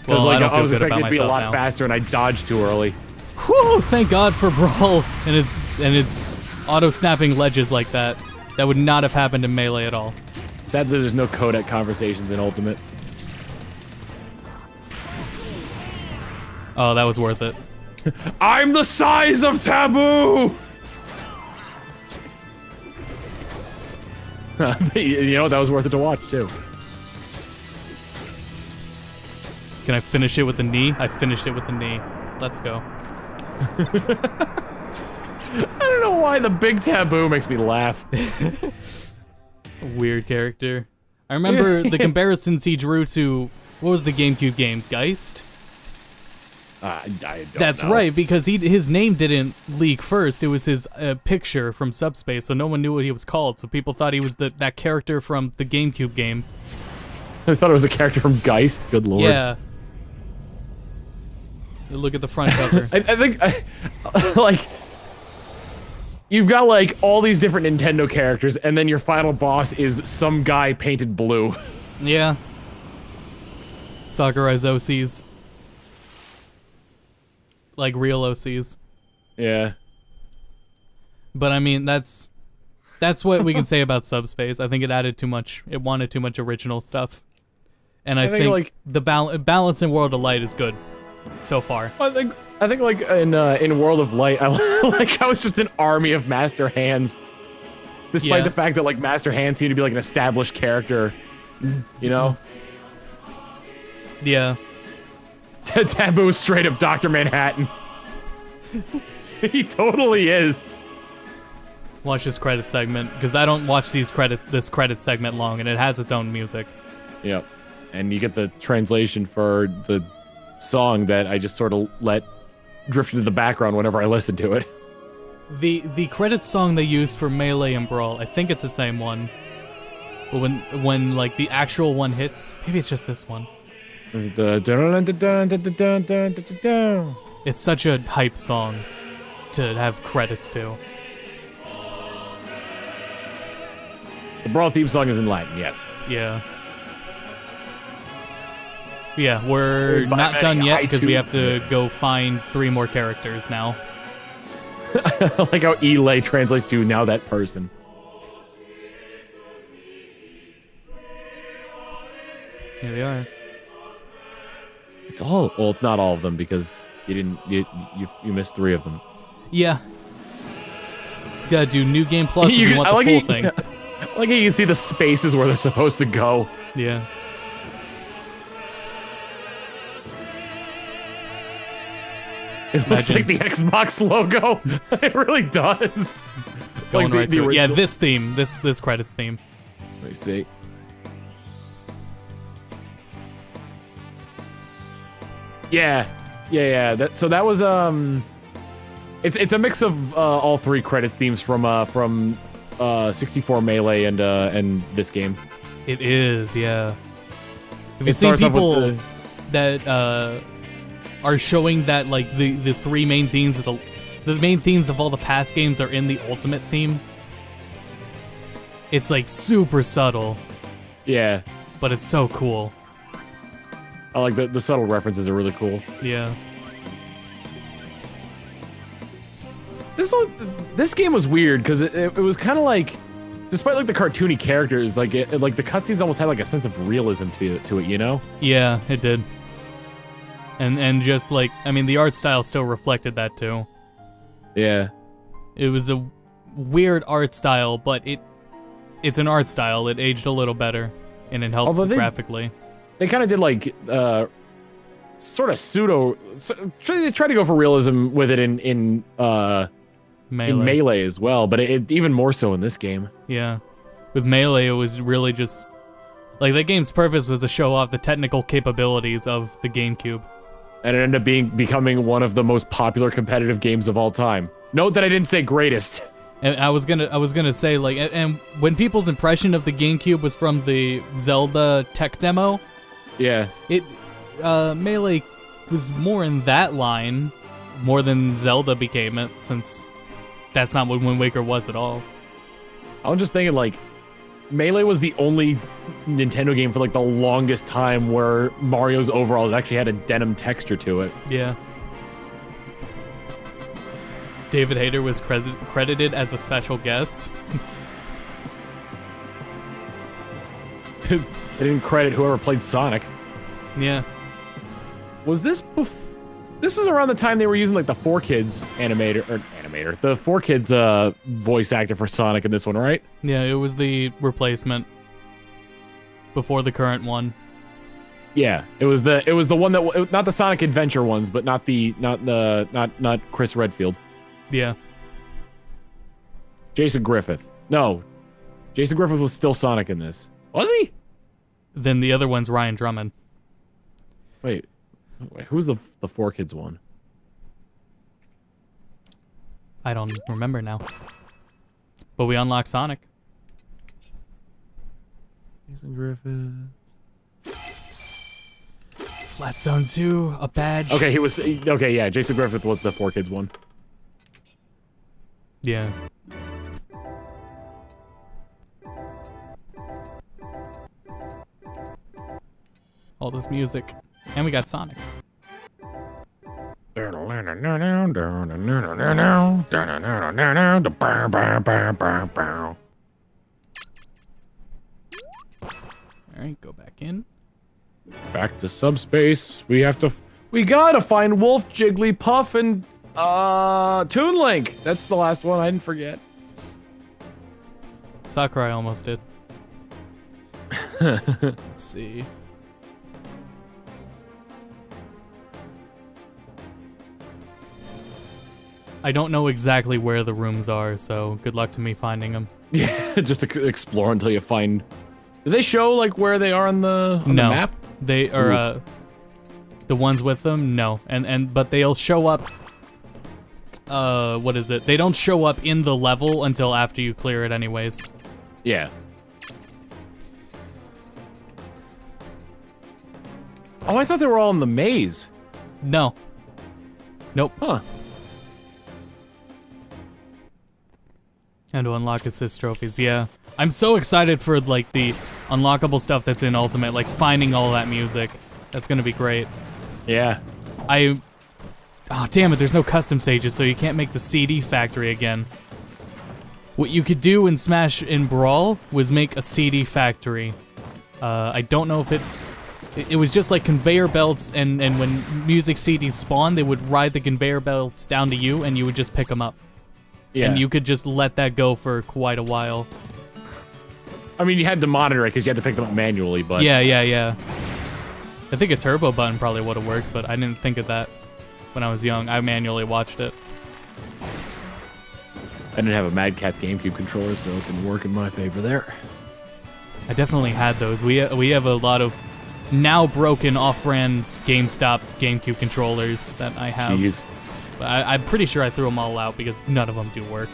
Because Well, I was expecting it to be a lot now. faster, and I dodged too early. Whew, thank God for Brawl and its auto-snapping ledges like that. That would not have happened in Melee at all. Sadly, there's no codec conversations in Ultimate. Oh, that was worth it. I'm the size of Taboo! You know, that was worth it to watch, too. Can I finish it with the knee? I finished it with the knee. Let's go. I don't know why the big Taboo makes me laugh. Weird character. I remember the comparisons he drew to, what was the GameCube game? Geist? I don't That's know. right, because his name didn't leak first. It was his picture from Subspace, so no one knew what he was called. So people thought he was that character from the GameCube game. I thought it was a character from Geist. Good lord. Yeah. Look at the front cover. I think, like, you've got, like, all these different Nintendo characters, and then your final boss is some guy painted blue. Yeah. Sakurai's OCs. Like real OCs. Yeah. But I mean, that's what we can say about Subspace. I think it added too much. It wanted too much original stuff. And I think like, the balance in World of Light is good so far. I think like in World of Light, I like how it's just an army of Master Hands, despite the fact that like Master Hands seem to be like an established character, you know? Yeah. Taboo is straight up Dr. Manhattan. He totally is. Watch this credit segment because I don't watch this credit segment long, and it has its own music. Yep. And you get the translation for the song that I just sort of let drift into the background whenever I listen to it. The credits song they used for Melee and Brawl, I think it's the same one. But when like the actual one hits, maybe it's just this one. Is it the dun-dun-dun-dun-dun-dun-dun-dun-dun? It's such a hype song to have credits to. The Brawl theme song is in Latin, yes. Yeah. Yeah, we're not done yet because we have to go find 3 more characters now. I like how Elay translates to now that person. Here they are. It's all, well, it's not all of them because you missed 3 of them. Yeah. Gotta do New Game Plus if you want the full thing. I like how you can see the spaces where they're supposed to go. Yeah. It looks like the Xbox logo. It really does. Going like right through it. Yeah, original. this theme. This credits theme. Let me see. Yeah. So that was it's a mix of all 3 credits themes from 64 Melee and this game. It is, yeah. Have you It seen starts off people with that are showing that like the 3 main themes of the main themes of all the past games are in the Ultimate theme? It's like super subtle, Yeah. but it's so cool. I like the subtle references are really cool. Yeah. This game was weird because it was kind of like, despite like the cartoony characters, like like the cutscenes almost had like a sense of realism to it, you know? Yeah, it did. And just like, I mean, the art style still reflected that too. Yeah. It was a weird art style, but it's an art style. It aged a little better, and it helped graphically. They kind of did like sort of pseudo. They tried to go for realism with it in Melee as well, but it even more so in this game. Yeah, with Melee, it was really just like the game's purpose was to show off the technical capabilities of the GameCube. And it ended up becoming one of the most popular competitive games of all time. Note that I didn't say greatest. And I was gonna say like, and when people's impression of the GameCube was from the Zelda tech demo, Yeah. Melee was more in that line, more than Zelda became it, since that's not what Wind Waker was at all. I was just thinking, like, Melee was the only Nintendo game for, like, the longest time where Mario's overalls actually had a denim texture to it. Yeah. David Hayter was credited as a special guest. They didn't credit whoever played Sonic. Yeah. Was this This was around the time they were using like the 4Kids animator, the 4Kids voice actor for Sonic in this one, right? Yeah, it was the replacement before the current one. Yeah, it was the one that not the Sonic Adventure ones, but not Chris Redfield. Yeah. Jason Griffith. No, Jason Griffith was still Sonic in this. Was he? Then the other one's Ryan Drummond. Wait, who's the 4Kids one? I don't remember now. But we unlock Sonic. Jason Griffith. Flat Zone 2, a badge. Okay, yeah, Jason Griffith was the 4Kids one. Yeah. All this music. And we got Sonic. Alright, go back in. Back to subspace. We gotta find Wolf, Jigglypuff, and Toon Link. That's the last one I didn't forget. Sakurai almost did. Let's see. I don't know exactly where the rooms are, so good luck to me finding them. Yeah, just explore until you find. Do they show like where they are on the map? They are the ones with them. No, but they'll show up. What is it? They don't show up in the level until after you clear it, anyways. Yeah. Oh, I thought they were all in the maze. No. Nope. Huh. And to unlock assist trophies, yeah. I'm so excited for like the unlockable stuff that's in Ultimate, like finding all that music. That's gonna be great. Yeah. Oh damn it, there's no custom stages, so you can't make the CD factory again. What you could do in Smash in Brawl was make a CD factory. I don't know if it was just like conveyor belts, and when music CDs spawn, they would ride the conveyor belts down to you, and you would just pick them up. Yeah. And you could just let that go for quite a while. I mean, you had to monitor it because you had to pick them up manually, but... Yeah. I think a turbo button probably would have worked, but I didn't think of that when I was young. I manually watched it. I didn't have a Mad Catz GameCube controller, so it didn't work in my favor there. I definitely had those. We have a lot of now broken off-brand GameStop GameCube controllers that I have. Jeez. I'm pretty sure I threw them all out because none of them do work.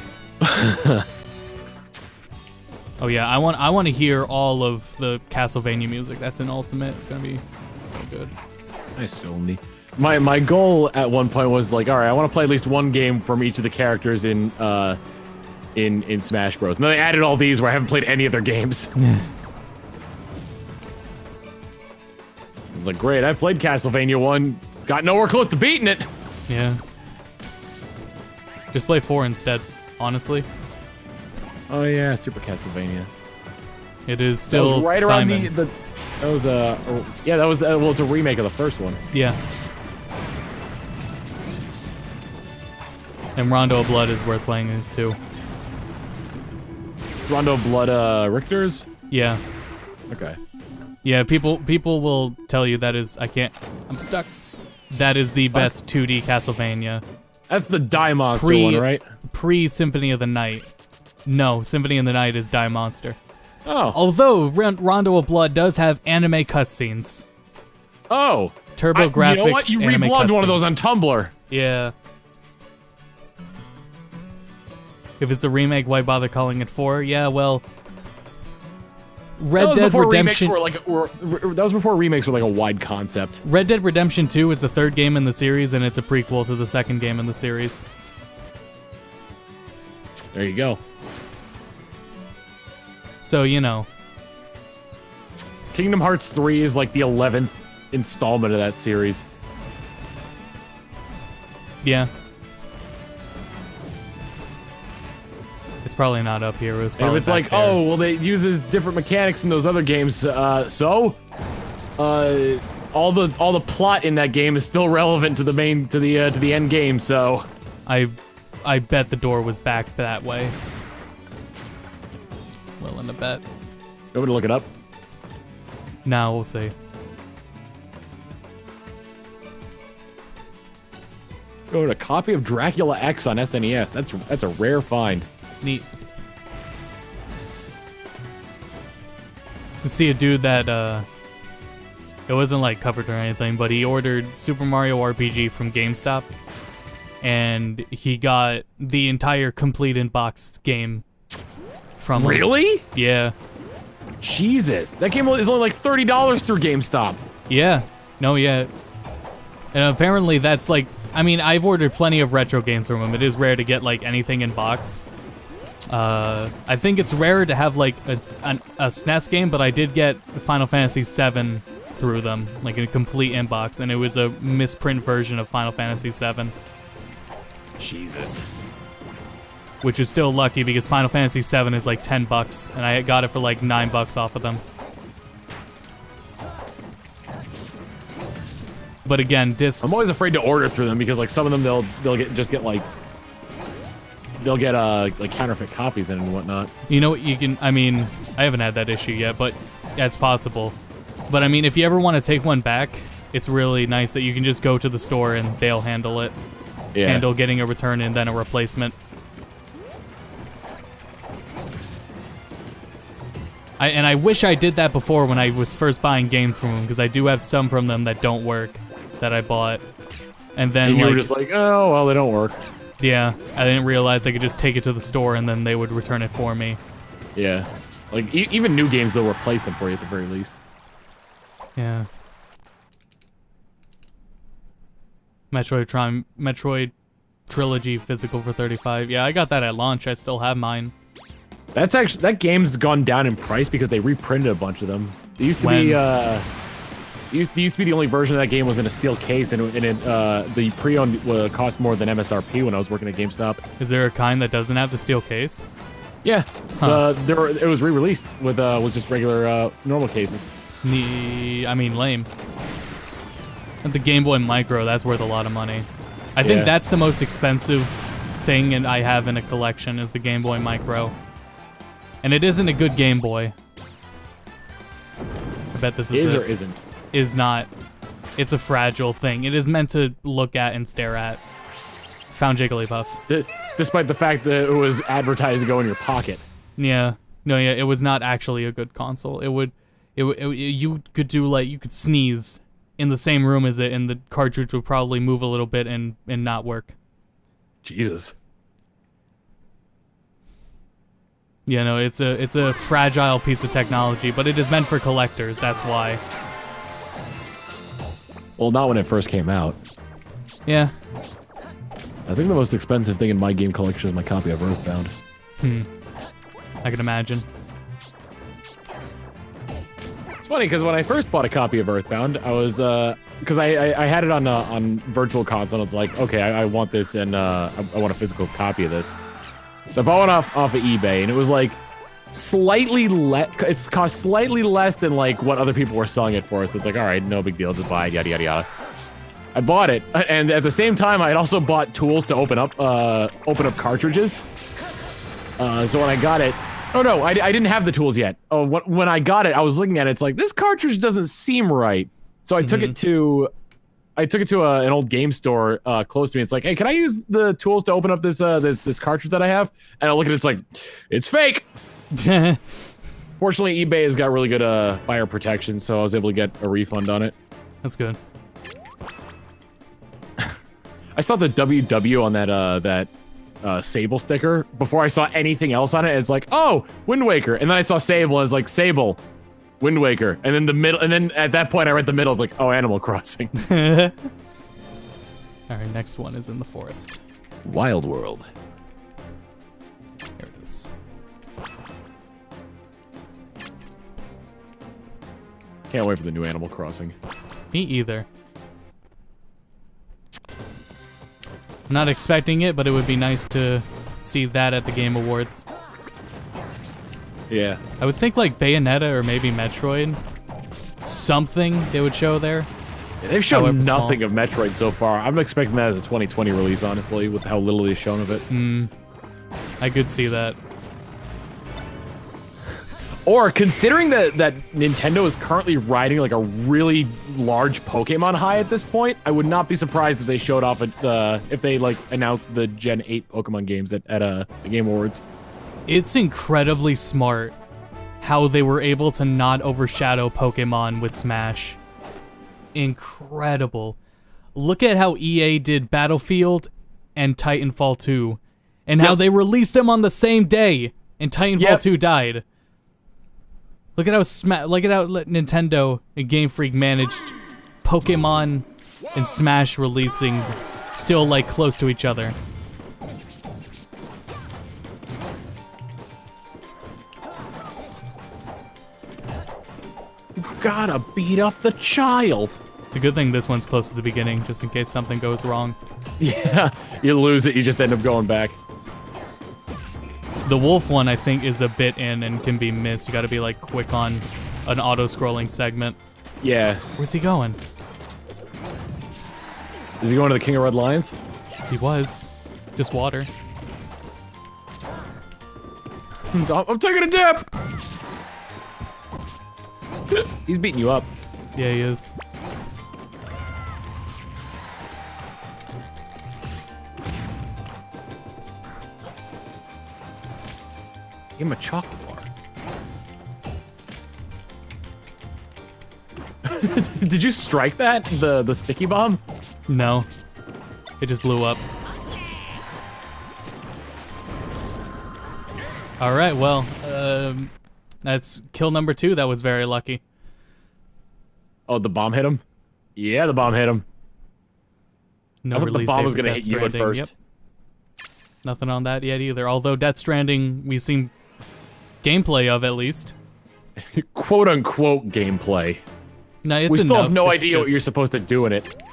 Oh yeah, I want to hear all of the Castlevania music. That's in Ultimate. It's gonna be so good. I still need. My goal at one point was like, all right, I want to play at least one game from each of the characters in Smash Bros. And then they added all these where I haven't played any of their games. It's like, great, I played Castlevania 1, got nowhere close to beating it. Yeah. Just play 4 instead, honestly. Oh yeah, Super Castlevania. It is still that was right Simon. around that was well, it's a remake of the first one. Yeah. And Rondo of Blood is worth playing it too. Rondo of Blood, Richter's? Yeah. Okay. Yeah, people will tell you that is, I'm stuck. That is the best 2D Castlevania. That's the Die Monster one, right? Pre-Symphony of the Night. No, Symphony of the Night is Die Monster. Oh. Although, Rondo of Blood does have anime cutscenes. Oh. Turbo graphics, you know what? You reblogged one of those on Tumblr. Yeah. If it's a remake, why bother calling it 4? Yeah, well... Red Dead Redemption. That was before remakes were like a wide concept. Red Dead Redemption 2 is the third game in the series, and it's a prequel to the second game in the series. There you go. So, you know. Kingdom Hearts 3 is like the 11th installment of that series. Yeah. It's probably not up here. It was probably and it's like, there. oh, well, it uses different mechanics in those other games. So, all the plot in that game is still relevant to the main to the end game. So, I bet the door was back that way. Willing to bet. You want me to look it up? Now we'll see. Go to a copy of Dracula X on SNES. That's a rare find. Neat. You see a dude that, it wasn't like covered or anything, but he ordered Super Mario RPG from GameStop, and he got the entire complete in-box game from him. Really? Yeah. Jesus. That game is only like $30 through GameStop. Yeah. No, yeah. And apparently that's like, I mean, I've ordered plenty of retro games from him. It is rare to get like anything in box. I think it's rarer to have like a SNES game, but I did get Final Fantasy VII through them, like a complete inbox, and it was a misprint version of Final Fantasy VII. Jesus. Which is still lucky because Final Fantasy VII is like $10, and I got it for like $9 off of them. But again, discs. I'm always afraid to order through them because like some of them they'll get like counterfeit copies in and whatnot. You know what you can, I mean, I haven't had that issue yet, but yeah, it's possible. But I mean, if you ever want to take one back, it's really nice that you can just go to the store and they'll handle it. Yeah. Handle getting a return and then a replacement. I wish I did that before when I was first buying games from them, because I do have some from them that don't work that I bought. And then and you were just like, oh, well, they don't work. Yeah, I didn't realize I could just take it to the store and then they would return it for me. Yeah. Like, even new games, they'll replace them for you at the very least. Yeah. Metroid Trilogy physical for $35. Yeah, I got that at launch. I still have mine. That's actually, that game's gone down in price because they reprinted a bunch of them. It used to be, used to be the only version of that game was in a steel case, and the pre-owned cost more than MSRP when I was working at GameStop. Is there a kind that doesn't have the steel case? Yeah, huh. It was re-released with just regular normal cases. I mean, lame. And the Game Boy Micro, that's worth a lot of money. I think that's the most expensive thing I have in a collection is the Game Boy Micro. And it isn't a good Game Boy. I bet this is or isn't? Is not. It's a fragile thing. It is meant to look at and stare at. Found Jigglypuffs. Despite the fact that it was advertised to go in your pocket. Yeah. No, yeah, it was not actually a good console. You could do like, you could sneeze in the same room as it, and the cartridge would probably move a little bit and not work. Jesus. Yeah, no, it's a fragile piece of technology, but it is meant for collectors, that's why. Well, not when it first came out. Yeah. I think the most expensive thing in my game collection is my copy of Earthbound. I can imagine. It's funny, because when I first bought a copy of Earthbound, I was, because I had it on Virtual Console, and it's like, okay, I want this, and I want a physical copy of this. So I bought one off of eBay, and it was like slightly less. It's cost slightly less than like what other people were selling it for. So it's like, all right, no big deal, just buy it, yada yada yada. I bought it, and at the same time, I had also bought tools to open up cartridges. So when I got it, oh no, I didn't have the tools yet. Oh, when I got it, I was looking at it. It's like this cartridge doesn't seem right. So I took it to. An old game store close to me. It's like, hey, can I use the tools to open up this this cartridge that I have? And I look at it, it's like, it's fake. Fortunately, eBay has got really good buyer protection, so I was able to get a refund on it. That's good. I saw the WW on that Sable sticker before I saw anything else on it. It's like, oh, Wind Waker, and then I saw Sable, and it's like, Sable, Wind Waker, and then the middle, and then at that point I read the middle. I was like, oh, Animal Crossing. All right, next one is in the forest. Wild World. Here it is. Can't wait for the new Animal Crossing. Me either. I'm not expecting it, but it would be nice to see that at the Game Awards. Yeah. I would think like Bayonetta or maybe Metroid. Something they would show there. Yeah, they've shown However nothing small. of Metroid so far. I'm expecting that as a 2020 release, honestly, with how little they've shown of it. I could see that. Or considering that Nintendo is currently riding like a really large Pokemon high at this point, I would not be surprised if they showed off if they like announced the Gen 8 Pokemon games at the Game Awards. It's incredibly smart how they were able to not overshadow Pokemon with Smash. Incredible. Look at how EA did Battlefield and Titanfall 2, and how they released them on the same day, and Titanfall 2 died. Look at how Nintendo and Game Freak managed Pokemon and Smash releasing still like close to each other. Gotta beat up the child. It's a good thing this one's close to the beginning, just in case something goes wrong. Yeah, you lose it, you just end up going back. The wolf one, I think, is a bit in and can be missed. You gotta be, like, quick on an auto-scrolling segment. Yeah. Where's he going? Is he going to the King of Red Lions? He was. Just water. I'm taking a dip! He's beating you up. Yeah, he is. Give him a chocolate bar. Did you strike that? The sticky bomb? No. It just blew up. Alright, well, that's kill number 2. That was very lucky. Oh, the bomb hit him? Yeah, the bomb hit him. No I thought the release bomb date was for gonna Death hit you at Stranding. first. Yep. Nothing on that yet either. Although Death Stranding, we've seen gameplay of at least. Quote unquote gameplay. No, it's We still enough. have no It's idea what just- you're supposed to do in it.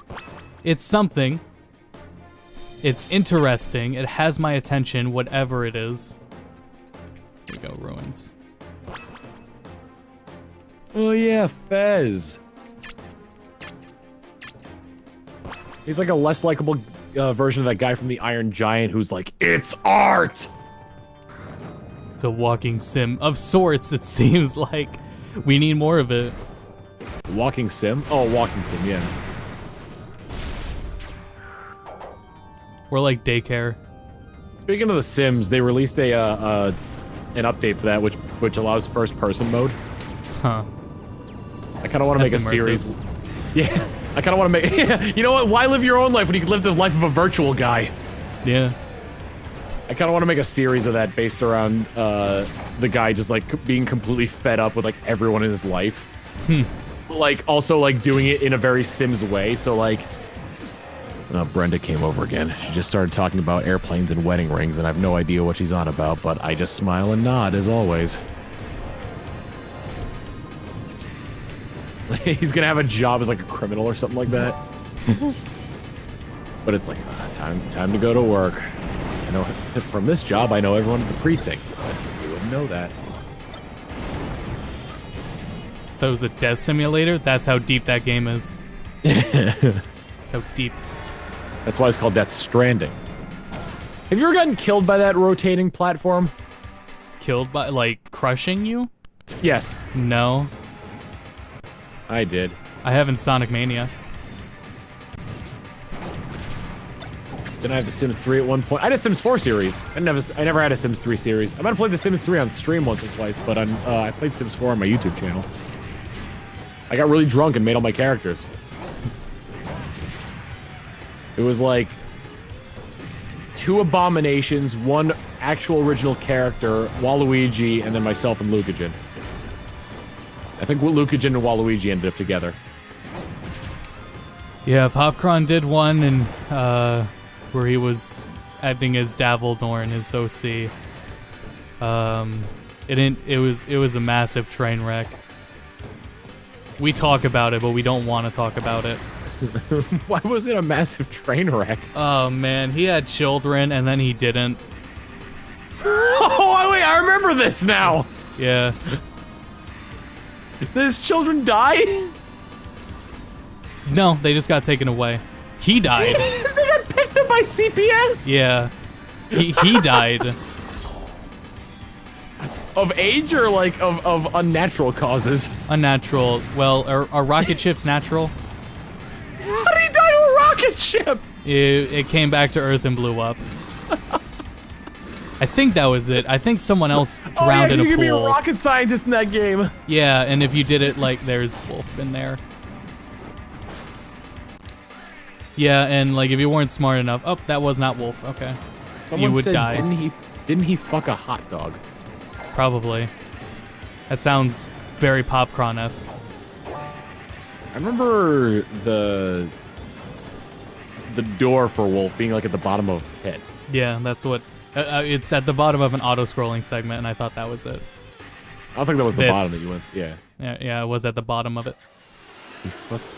It's something. It's interesting. It has my attention, whatever it is. Here we go, ruins. Oh yeah, Fez. He's like a less likable version of that guy from the Iron Giant who's like, it's art! It's a walking sim of sorts, it seems like. We need more of it. Walking sim? Oh, walking sim, yeah. We're like daycare. Speaking of the Sims, they released an update for that, which allows first-person mode. Huh. I kind of want to make a That's series. immersive. Yeah, I kind of want to make. You know what? Why live your own life when you can live the life of a virtual guy? Yeah. I kind of want to make a series of that based around the guy just like being completely fed up with like everyone in his life. Like also like doing it in a very Sims way. So like, Brenda came over again. She just started talking about airplanes and wedding rings, and I have no idea what she's on about. But I just smile and nod as always. He's gonna have a job as like a criminal or something like that. But it's like time to go to work. I know from this job I know everyone at the precinct. But you wouldn't know that. If it was a death simulator, that's how deep that game is. So deep. That's why it's called Death Stranding. Have you ever gotten killed by that rotating platform? Killed by, like, crushing you? Yes, No. I did. I have in Sonic Mania. Then I have the Sims 3 at one point. I had a Sims 4 series. I never had a Sims 3 series. I might have played the Sims 3 on stream once or twice, but I played Sims 4 on my YouTube channel. I got really drunk and made all my characters. It was like 2 abominations, 1 actual original character, Waluigi, and then myself and Lucagen. I think Luigi and Waluigi ended up together. Yeah, Popcron did one, and where he was acting as Dabbledore in his OC. It was a massive train wreck. We talk about it, but we don't want to talk about it. Why was it a massive train wreck? Oh man, he had children and then he didn't. Oh wait, I remember this now. Yeah. Did his children die? No, they just got taken away. He died. They got picked up by CPS? Yeah. He died. Of age or like of unnatural causes? Unnatural. Well, are rocket ships natural? How did he die to a rocket ship? It came back to Earth and blew up. I think that was it. I think someone else drowned in a you pool. can be a rocket scientist in that game. Yeah, and if you did it, like, there's Wolf in there. Yeah, and like if you weren't smart enough, oh, that was not Wolf. Okay, Someone you would said, die. Didn't he fuck a hot dog? Probably. That sounds very Popcron-esque. I remember the door for Wolf being like at the bottom of a pit. Yeah, that's what. It's at the bottom of an auto-scrolling segment, and I thought that was it. I don't think that was the bottom that you went. Yeah. Yeah, it was at the bottom of it.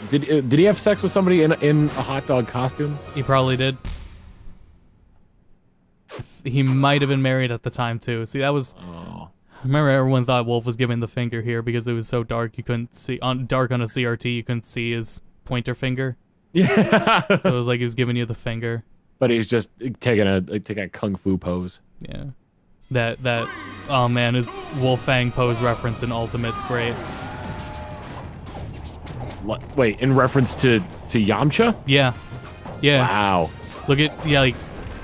Did he have sex with somebody in a hot dog costume? He probably did. He might have been married at the time too. See, that was. Oh. I remember everyone thought Wolf was giving the finger here because it was so dark you couldn't see dark on a CRT. You couldn't see his pointer finger. Yeah. So it was like he was giving you the finger. But he's just taking a kung fu pose. Yeah. That. Oh man, his Wolf Fang pose reference in Ultimate's great. Wait, in reference to Yamcha? Yeah. Yeah. Wow. Look at like.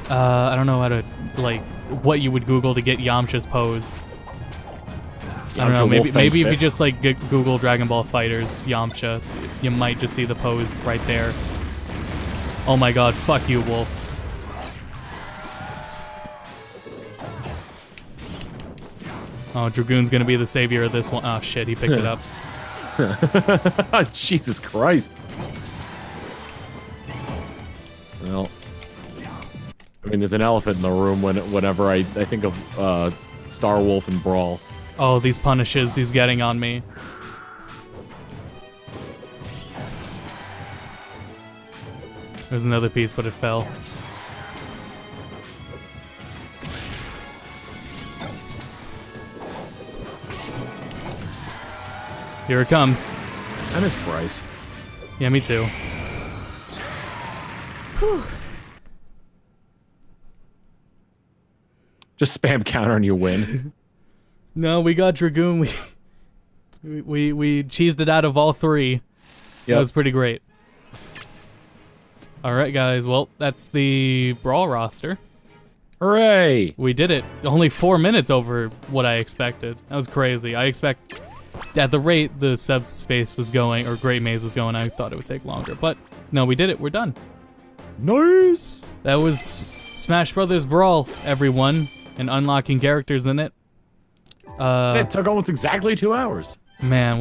I don't know how to like what you would Google to get Yamcha's pose. I don't know. Maybe if you just like Google Dragon Ball Fighters Yamcha, you might just see the pose right there. Oh my God! Fuck you, Wolf. Oh, Dragoon's gonna be the savior of this one. Oh shit! He picked it up. Jesus Christ. Well, I mean, there's an elephant in the room whenever I think of Star Wolf and Brawl. Oh, these punishes he's getting on me. There's another piece, but it fell. Here it comes. I miss Bryce. Yeah, me too. Whew. Just spam counter and you win. No, we got Dragoon. We cheesed it out of all three. Yep. That was pretty great. All right, guys. Well, that's the Brawl roster. Hooray! We did it. Only 4 minutes over what I expected. That was crazy. I expect, at the rate the subspace was going, or Great Maze was going, I thought it would take longer. But no, we did it. We're done. Nice! That was Smash Brothers Brawl, everyone, and unlocking characters in it. It took almost exactly 2 hours. Man,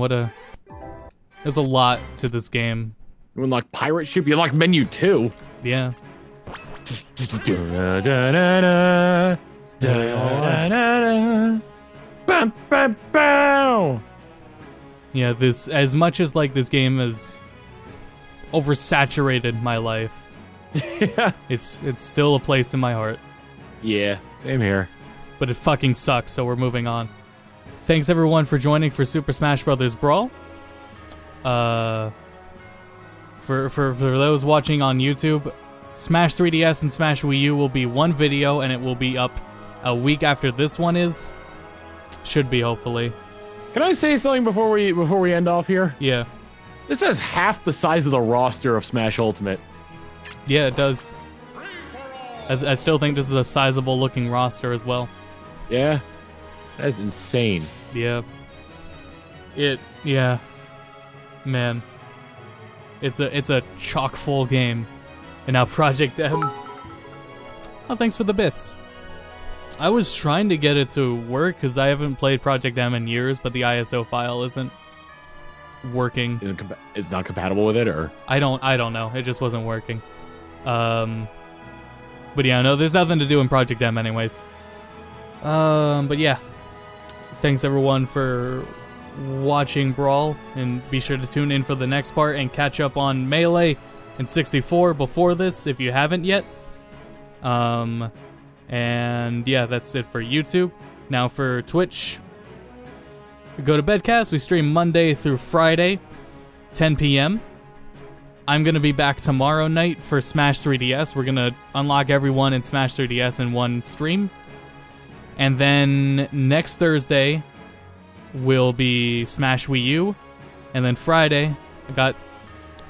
there's a lot to this game. You unlock Pirate Ship, you unlock Menu 2. Yeah. Yeah, this, as much as like this game has oversaturated my life, Yeah. it's still a place in my heart. Yeah, same here. But it fucking sucks, so we're moving on. Thanks everyone for joining for Super Smash Bros. Brawl. For those watching on YouTube, Smash 3DS and Smash Wii U will be one video, and it will be up a week after this one is. Should be, hopefully. Can I say something before we end off here? Yeah. This has half the size of the roster of Smash Ultimate. Yeah, it does. I still think this is a sizable looking roster as well. Yeah? That's insane. Yeah. Yeah. Man. It's a chock full game. And now Project M. Oh, thanks for the bits. I was trying to get it to work because I haven't played Project M in years, but the ISO file isn't working. Is not compatible with it, or I don't know. It just wasn't working. But yeah, no, there's nothing to do in Project M anyways. But yeah, thanks everyone for watching Brawl, and be sure to tune in for the next part and catch up on Melee and 64 before this if you haven't yet. And yeah, that's it for YouTube. Now for Twitch, go to Bedcast. We stream Monday through Friday, 10 p.m. I'm going to be back tomorrow night for Smash 3DS. We're going to unlock everyone in Smash 3DS in one stream. And then next Thursday will be Smash Wii U. And then Friday, I got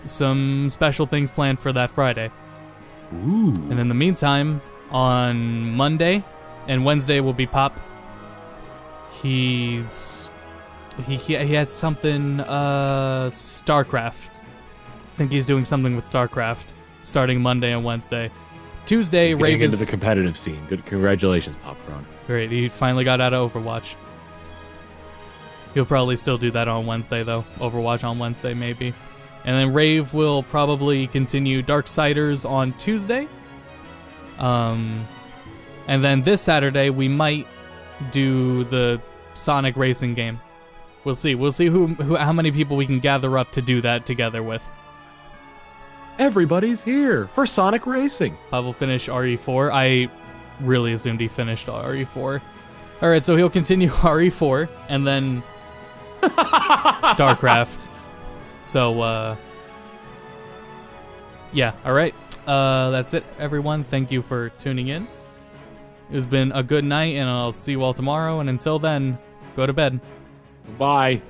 some special things planned for that Friday. Ooh. And in the meantime, on Monday and Wednesday will be Pop. He had something, StarCraft. I think he's doing something with StarCraft starting Monday and Wednesday. Tuesday, He's getting Rave into the competitive scene. Good, congratulations, Popcorn. Great, he finally got out of Overwatch. He'll probably still do that on Wednesday, though. Overwatch on Wednesday, maybe. And then Rave will probably continue Darksiders on Tuesday. And then this Saturday, we might do the Sonic racing game. We'll see. We'll see how many people we can gather up to do that together with. Everybody's here for Sonic Racing. Pav will finish RE4. I really assumed he finished RE4. All right, so he'll continue RE4 and then StarCraft. So, yeah, all right. That's it, everyone. Thank you for tuning in. It's been a good night, and I'll see you all tomorrow. And until then, go to bed. Bye.